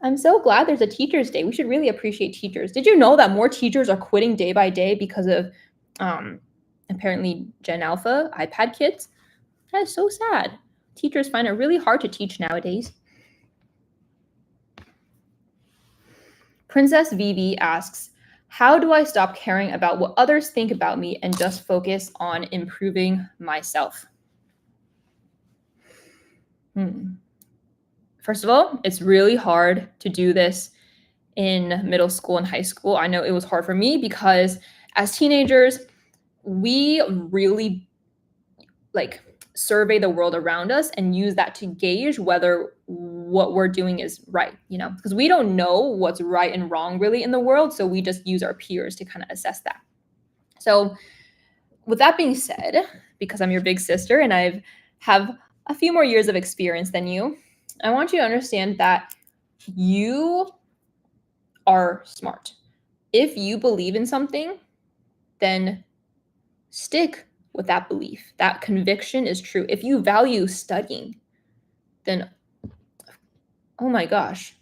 I'm so glad there's a Teacher's Day. We should really appreciate teachers. Did you know that more teachers are quitting day by day because of apparently Gen Alpha, iPad kids? That is so sad. Teachers find it really hard to teach nowadays. Princess Vivi asks, how do I stop caring about what others think about me and just focus on improving myself? First of all, it's really hard to do this in middle school and high school. I know it was hard for me because as teenagers, we really survey the world around us and use that to gauge whether what we're doing is right, because we don't know what's right and wrong really in the world. So we just use our peers to kind of assess that. So with that being said, because I'm your big sister and I have a few more years of experience than you, I want you to understand that you are smart. If you believe in something, then stick with that belief. That conviction is true. If you value studying, then, oh my gosh,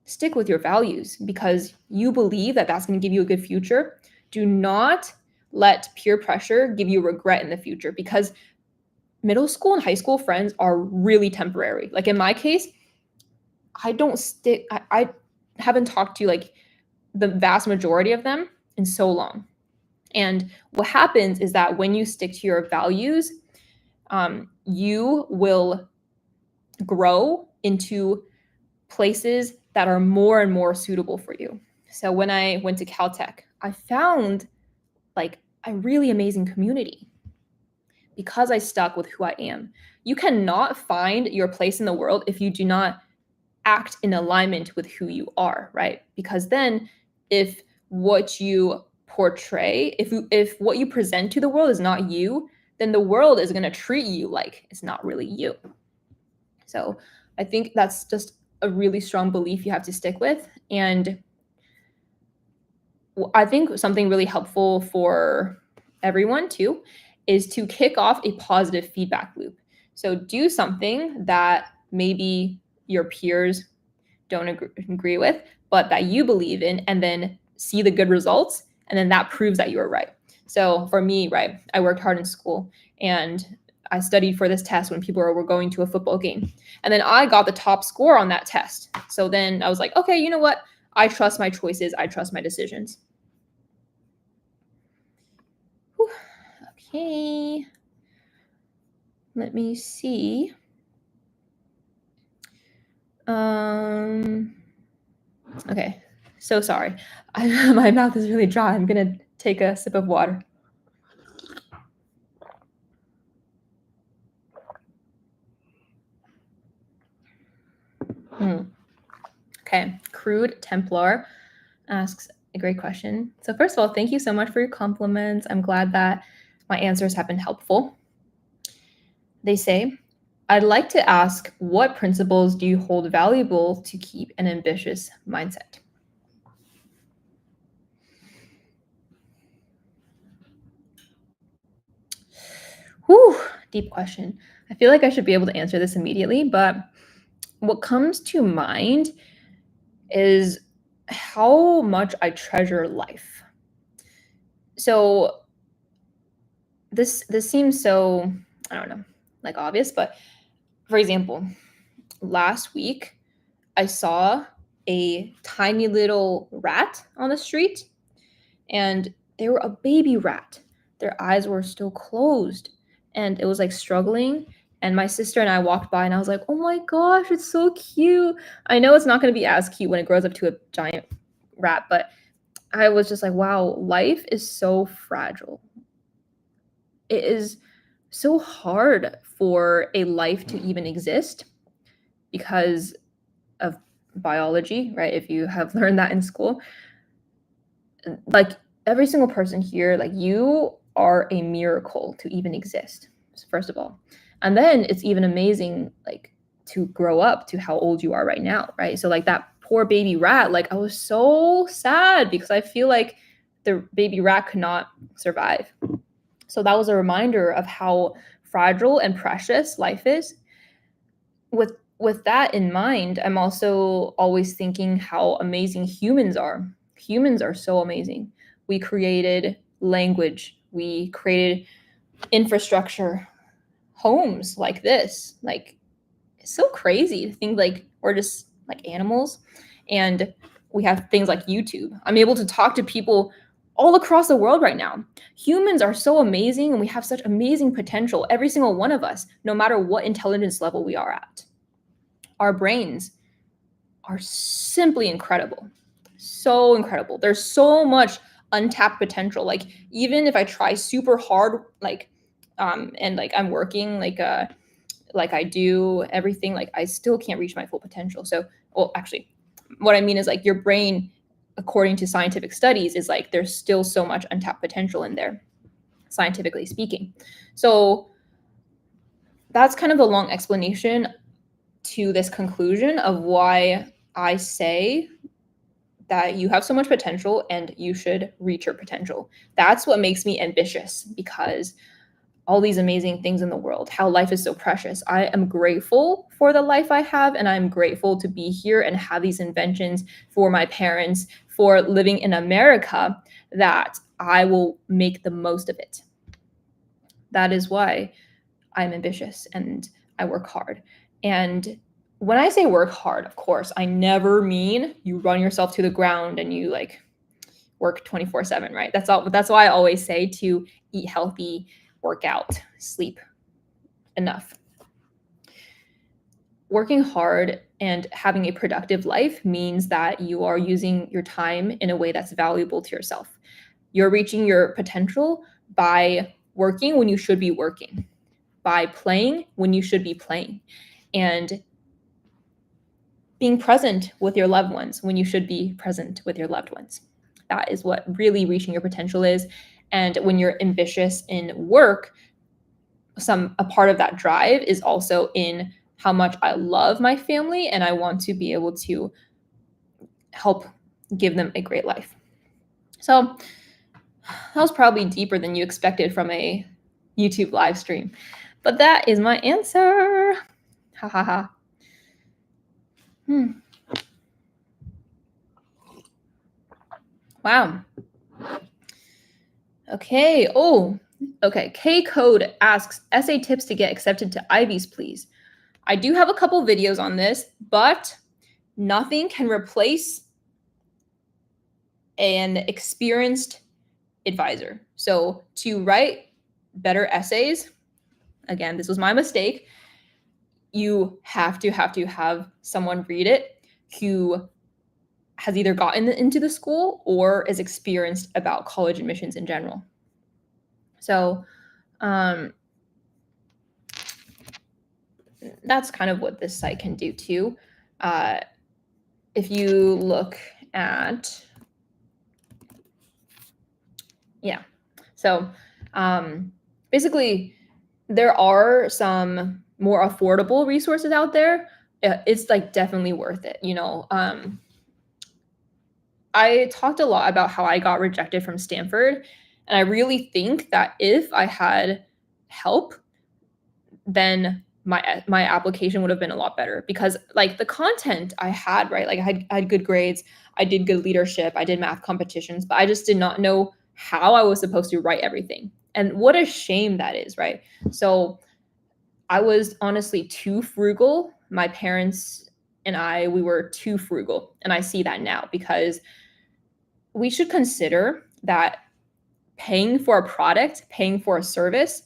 stick with your values because you believe that that's going to give you a good future. Do not let peer pressure give you regret in the future because middle school and high school friends are really temporary. Like in my case, I haven't talked to the vast majority of them in so long. And what happens is that when you stick to your values, you will grow into places that are more and more suitable for you. So when I went to Caltech, I found a really amazing community because I stuck with who I am. You cannot find your place in the world if you do not act in alignment with who you are, right? Because then if what you portray, if what you present to the world is not you, then the world is going to treat you like it's not really you. So I think that's just a really strong belief you have to stick with. And I think something really helpful for everyone too is to kick off a positive feedback loop. So do something that maybe your peers don't agree with, but that you believe in, and then see the good results. And then that proves that you were right. So for me, right, I worked hard in school and I studied for this test when people were going to a football game. And then I got the top score on that test. So then I was like, okay, you know what? I trust my choices. I trust my decisions. Whew. Okay. Let me see. Okay. So sorry. My mouth is really dry. I'm going to take a sip of water. Okay. Crude Templar asks a great question. So first of all, thank you so much for your compliments. I'm glad that my answers have been helpful. They say, I'd like to ask, what principles do you hold valuable to keep an ambitious mindset? Whew, deep question. I feel like I should be able to answer this immediately, but what comes to mind is how much I treasure life. So this seems so, I don't know, like obvious, but for example, last week I saw a tiny little rat on the street, and they were a baby rat. Their eyes were still closed, and it was like struggling. And my sister and I walked by, and I was like, "Oh my gosh, it's so cute." I know it's not going to be as cute when it grows up to a giant rat, but I was just like, "Wow, life is so fragile." It is so hard for a life to even exist because of biology, right? If you have learned that in school, like every single person here, like you are a miracle to even exist, first of all. And then it's even amazing, like to grow up to how old you are right now, right? So, like that poor baby rat, like I was so sad because I feel like the baby rat could not survive. So, that was a reminder of how fragile and precious life is. With that in mind, I'm also always thinking how amazing humans are. Humans are so amazing. We created language, we created infrastructure, homes like this. Like it's so crazy to think like we're just like animals, and we have things like YouTube. I'm able to talk to people all across the world right now. Humans are so amazing, and we have such amazing potential, every single one of us, no matter what intelligence level we are at. Our brains are simply incredible. So incredible. There's so much untapped potential. Like even if I try super hard, and like I'm working like I do everything, like I still can't reach my full potential. So, well, actually, what I mean is like your brain, according to scientific studies, is like there's still so much untapped potential in there, scientifically speaking. So that's kind of the long explanation to this conclusion of why I say that you have so much potential and you should reach your potential. That's what makes me ambitious, because all these amazing things in the world, how life is so precious. I am grateful for the life I have, and I'm grateful to be here and have these inventions, for my parents, for living in America, that I will make the most of it. That is why I'm ambitious and I work hard. And when I say work hard, of course, I never mean you run yourself to the ground and you like work 24/7, right? That's all. That's why I always say to eat healthy, work out, sleep enough. Working hard and having a productive life means that you are using your time in a way that's valuable to yourself. You're reaching your potential by working when you should be working, by playing when you should be playing, and being present with your loved ones when you should be present with your loved ones. That is what really reaching your potential is. And when you're ambitious in work, a part of that drive is also in how much I love my family and I want to be able to help give them a great life. So that was probably deeper than you expected from a YouTube live stream. But that is my answer. Ha ha ha. Wow. Okay. Oh, okay. K Code asks essay tips to get accepted to Ivies, please. I do have a couple videos on this, but nothing can replace an experienced advisor. So to write better essays, again, this was my mistake. You have to have someone read it who has either gotten into the school or is experienced about college admissions in general. So that's kind of what this site can do too. If you look at, yeah, so basically there are some more affordable resources out there. It's like definitely worth it, you know. I talked a lot about how I got rejected from Stanford, and I really think that if I had help, then my application would have been a lot better, because like the content I had, right? Like I had good grades, I did good leadership, I did math competitions, but I just did not know how I was supposed to write everything. And what a shame that is, right? So I was honestly too frugal. My parents and we were too frugal. And I see that now, because we should consider that paying for a product, paying for a service,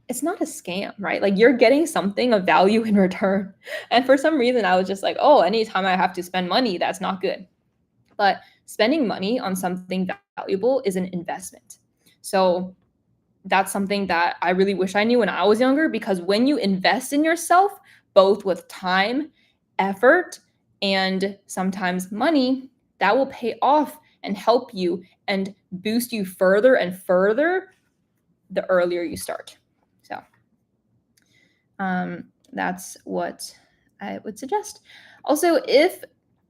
it's not a scam, right? Like you're getting something of value in return. And for some reason, I was just like, oh, anytime I have to spend money, that's not good. But spending money on something valuable is an investment. So that's something that I really wish I knew when I was younger, because when you invest in yourself, both with time, effort, and sometimes money, that will pay off and help you and boost you further and further the earlier you start. So that's what I would suggest. Also, if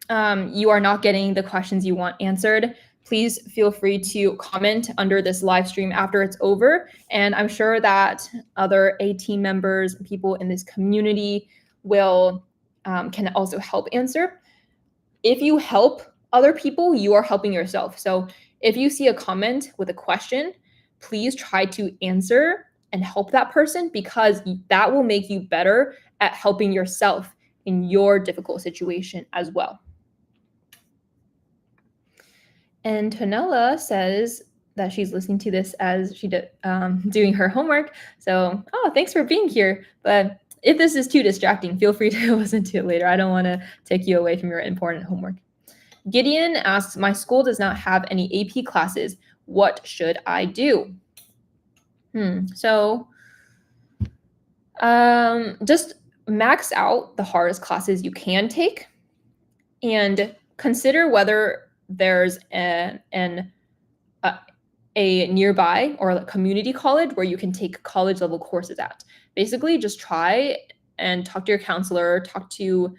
you are not getting the questions you want answered, please feel free to comment under this live stream after it's over. And I'm sure that other A team members, people in this community will can also help answer. If you help other people, you are helping yourself. So if you see a comment with a question, please try to answer and help that person, because that will make you better at helping yourself in your difficult situation as well. And Tonella says that she's listening to this as she did doing her homework. So, thanks for being here. But if this is too distracting, feel free to listen to it later. I don't want to take you away from your important homework. Gideon asks, my school does not have any AP classes. What should I do? So just max out the hardest classes you can take, and consider whether there's a nearby or a community college where you can take college level courses at. Basically, just try and talk to your counselor, talk to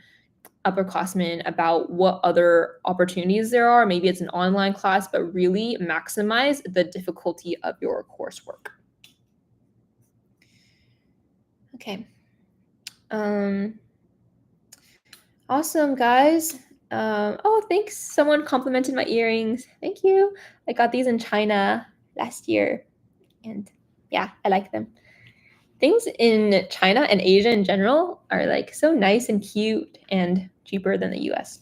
upperclassmen about what other opportunities there are. Maybe it's an online class, but really maximize the difficulty of your coursework. Okay. Awesome, guys. Thanks. Someone complimented my earrings. Thank you. I got these in China last year, and yeah, I like them. Things in China and Asia in general are like so nice and cute and cheaper than the US.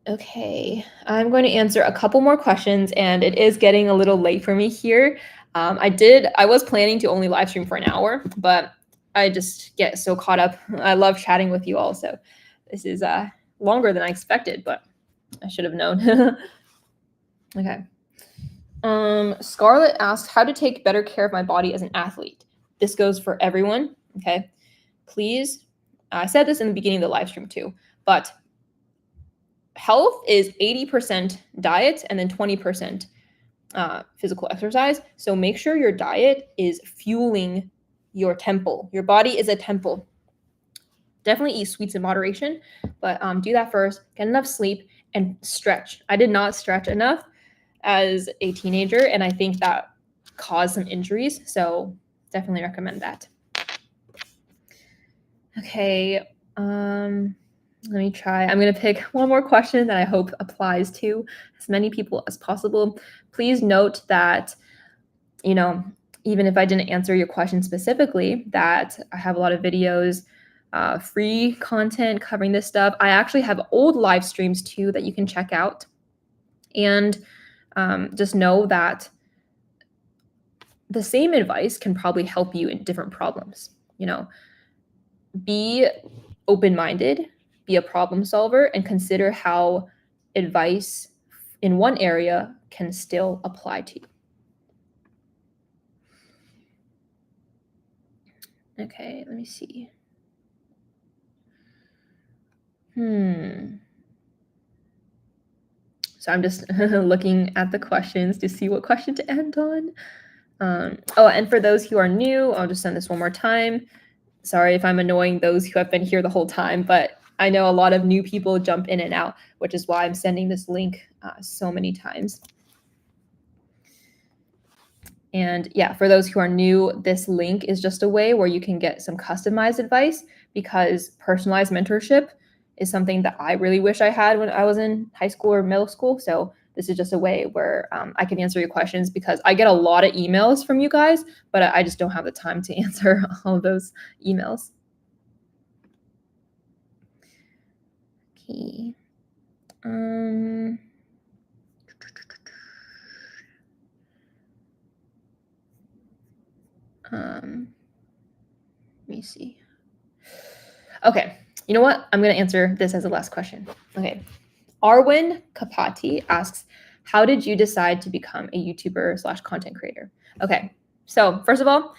Okay, I'm going to answer a couple more questions, and it is getting a little late for me here. I was planning to only live stream for an hour, but I just get so caught up. I love chatting with you all, so this is longer than I expected, but I should have known. Okay. Scarlett asked how to take better care of my body as an athlete. This goes for everyone, okay? Please, I said this in the beginning of the live stream too, but health is 80% diet and then 20% physical exercise. So make sure your diet is fueling your temple. Your body is a temple. Definitely eat sweets in moderation, but do that first. Get enough sleep and stretch. I did not stretch enough as a teenager, and I think that caused some injuries. So definitely recommend that. Okay. Let me try. I'm going to pick one more question that I hope applies to as many people as possible. Please note that, even if I didn't answer your question specifically, that I have a lot of videos, free content covering this stuff. I actually have old live streams too that you can check out. And just know that the same advice can probably help you in different problems. Be open-minded, be a problem solver, and consider how advice in one area can still apply to you. Okay, let me see. So I'm just looking at the questions to see what question to end on. And for those who are new, I'll just send this one more time. Sorry if I'm annoying those who have been here the whole time, but I know a lot of new people jump in and out, which is why I'm sending this link so many times. And yeah, for those who are new, this link is just a way where you can get some customized advice, because personalized mentorship is something that I really wish I had when I was in high school or middle school. So this is just a way where I can answer your questions, because I get a lot of emails from you guys, but I just don't have the time to answer all of those emails. Okay. Let me see. Okay, you know what? I'm going to answer this as the last question. Okay. Arwin Kapati asks, how did you decide to become a YouTuber/content creator? Okay, so first of all,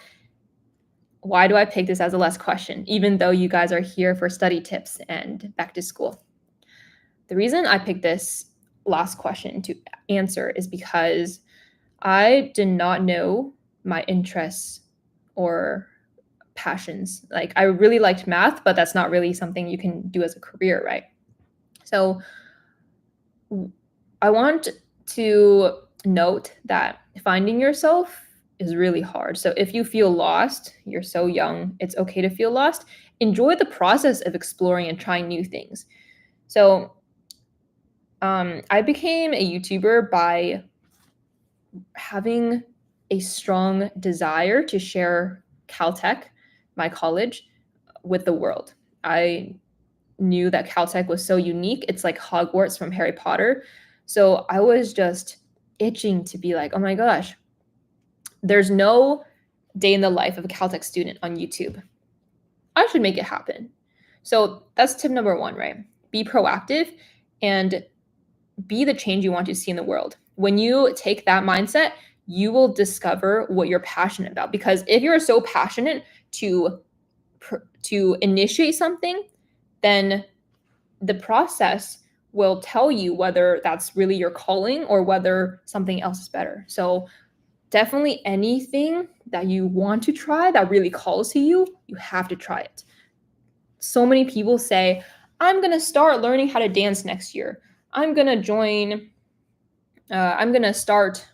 why do I pick this as the last question, even though you guys are here for study tips and back to school? The reason I picked this last question to answer is because I did not know my interests or passions. Like, I really liked math, but that's not really something you can do as a career, right? So I want to note that finding yourself is really hard. So if you feel lost, you're so young, it's okay to feel lost. Enjoy the process of exploring and trying new things. So I became a YouTuber by having a strong desire to share Caltech, my college, with the world. I knew that Caltech was so unique. It's like Hogwarts from Harry Potter. So I was just itching to be like, oh my gosh, there's no day in the life of a Caltech student on YouTube. I should make it happen. So that's tip number one, right? Be proactive and be the change you want to see in the world. When you take that mindset, you will discover what you're passionate about. Because if you're so passionate to initiate something, then the process will tell you whether that's really your calling or whether something else is better. So definitely anything that you want to try that really calls to you, you have to try it. So many people say, I'm going to start learning how to dance next year. I'm going to start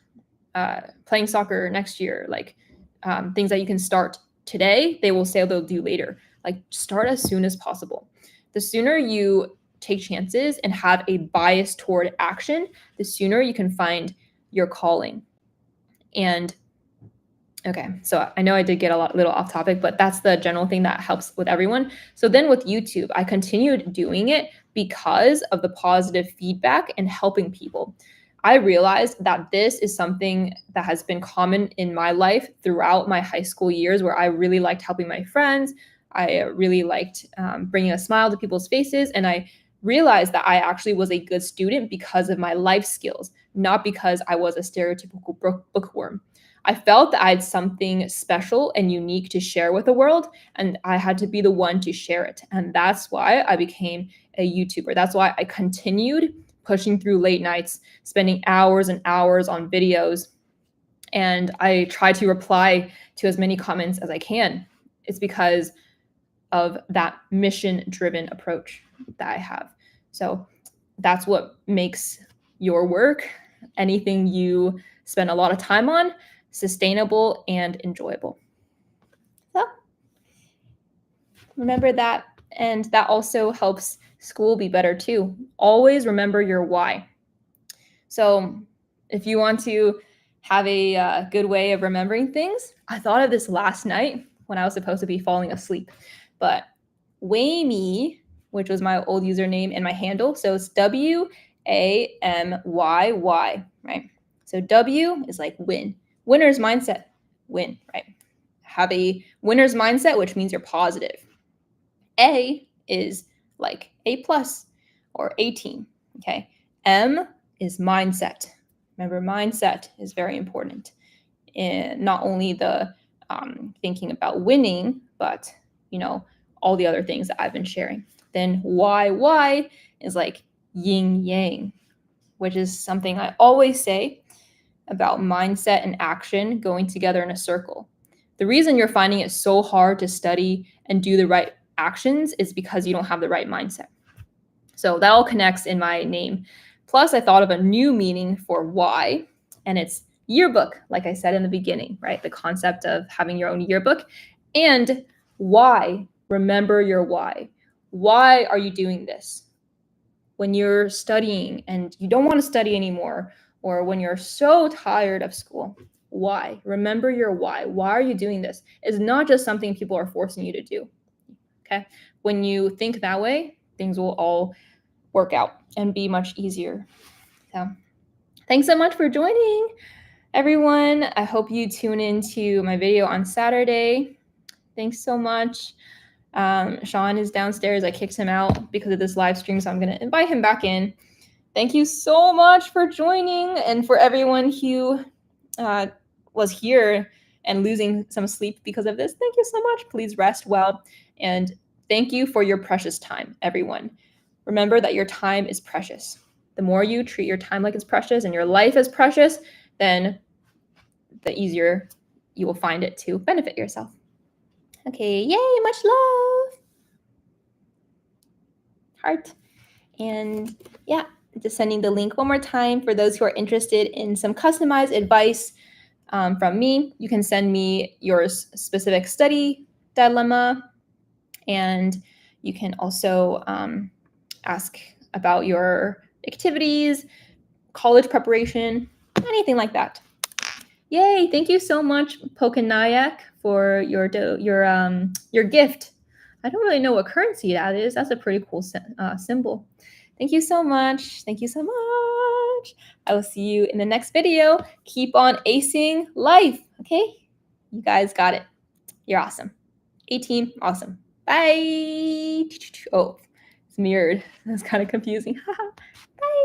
playing soccer next year. Like things that you can start today, they will say they'll do later. Like, start as soon as possible. The sooner you take chances and have a bias toward action, the sooner you can find your calling. And okay, so I know I did get a little off topic, but that's the general thing that helps with everyone. So then with YouTube, I continued doing it because of the positive feedback and helping people. I realized that this is something that has been common in my life throughout my high school years, where I really liked helping my friends. I really liked bringing a smile to people's faces. And I realized that I actually was a good student because of my life skills, not because I was a stereotypical bookworm. I felt that I had something special and unique to share with the world, and I had to be the one to share it. And that's why I became a YouTuber. That's why I continued pushing through late nights, spending hours and hours on videos. And I try to reply to as many comments as I can. It's because of that mission-driven approach that I have. So that's what makes your work, anything you spend a lot of time on, sustainable and enjoyable. So remember that, and that also helps school be better too. Always remember your why. So if you want to have a good way of remembering things, I thought of this last night when I was supposed to be falling asleep. But Wayme, which was my old username and my handle, so it's WAMYY, right? So W is like win. Winner's mindset, win, right? Have a winner's mindset, which means you're positive. A is like A plus or A team, okay? M is mindset. Remember, mindset is very important in not only the thinking about winning, but all the other things that I've been sharing. Then Y is like yin yang, which is something I always say about mindset and action going together in a circle. The reason you're finding it so hard to study and do the right actions is because you don't have the right mindset. So that all connects in my name. Plus, I thought of a new meaning for why, and it's yearbook, like I said in the beginning, right? The concept of having your own yearbook. And why? Remember your why. Why are you doing this? When you're studying and you don't want to study anymore, or when you're so tired of school, why? Remember your why. Why are you doing this? It's not just something people are forcing you to do. Okay. When you think that way, things will all work out and be much easier. So, thanks so much for joining, everyone. I hope you tune into my video on Saturday. Thanks so much. Sean is downstairs. I kicked him out because of this live stream, so I'm going to invite him back in. Thank you so much for joining, and for everyone who was here and losing some sleep because of this, thank you so much. Please rest well, and thank you for your precious time, everyone. Remember that your time is precious. The more you treat your time like it's precious and your life is precious, then the easier you will find it to benefit yourself. Okay, yay, much love. Heart. And yeah, just sending the link one more time for those who are interested in some customized advice from me. You can send me your specific study dilemma, and you can also ask about your activities, college preparation, anything like that. Yay! Thank you so much, Pokanayak, for your gift. I don't really know what currency that is. That's a pretty cool symbol. Thank you so much. Thank you so much. I will see you in the next video. Keep on acing life, okay? You guys got it. You're awesome. 18, awesome. Bye. Oh, it's mirrored. That's kind of confusing. Bye.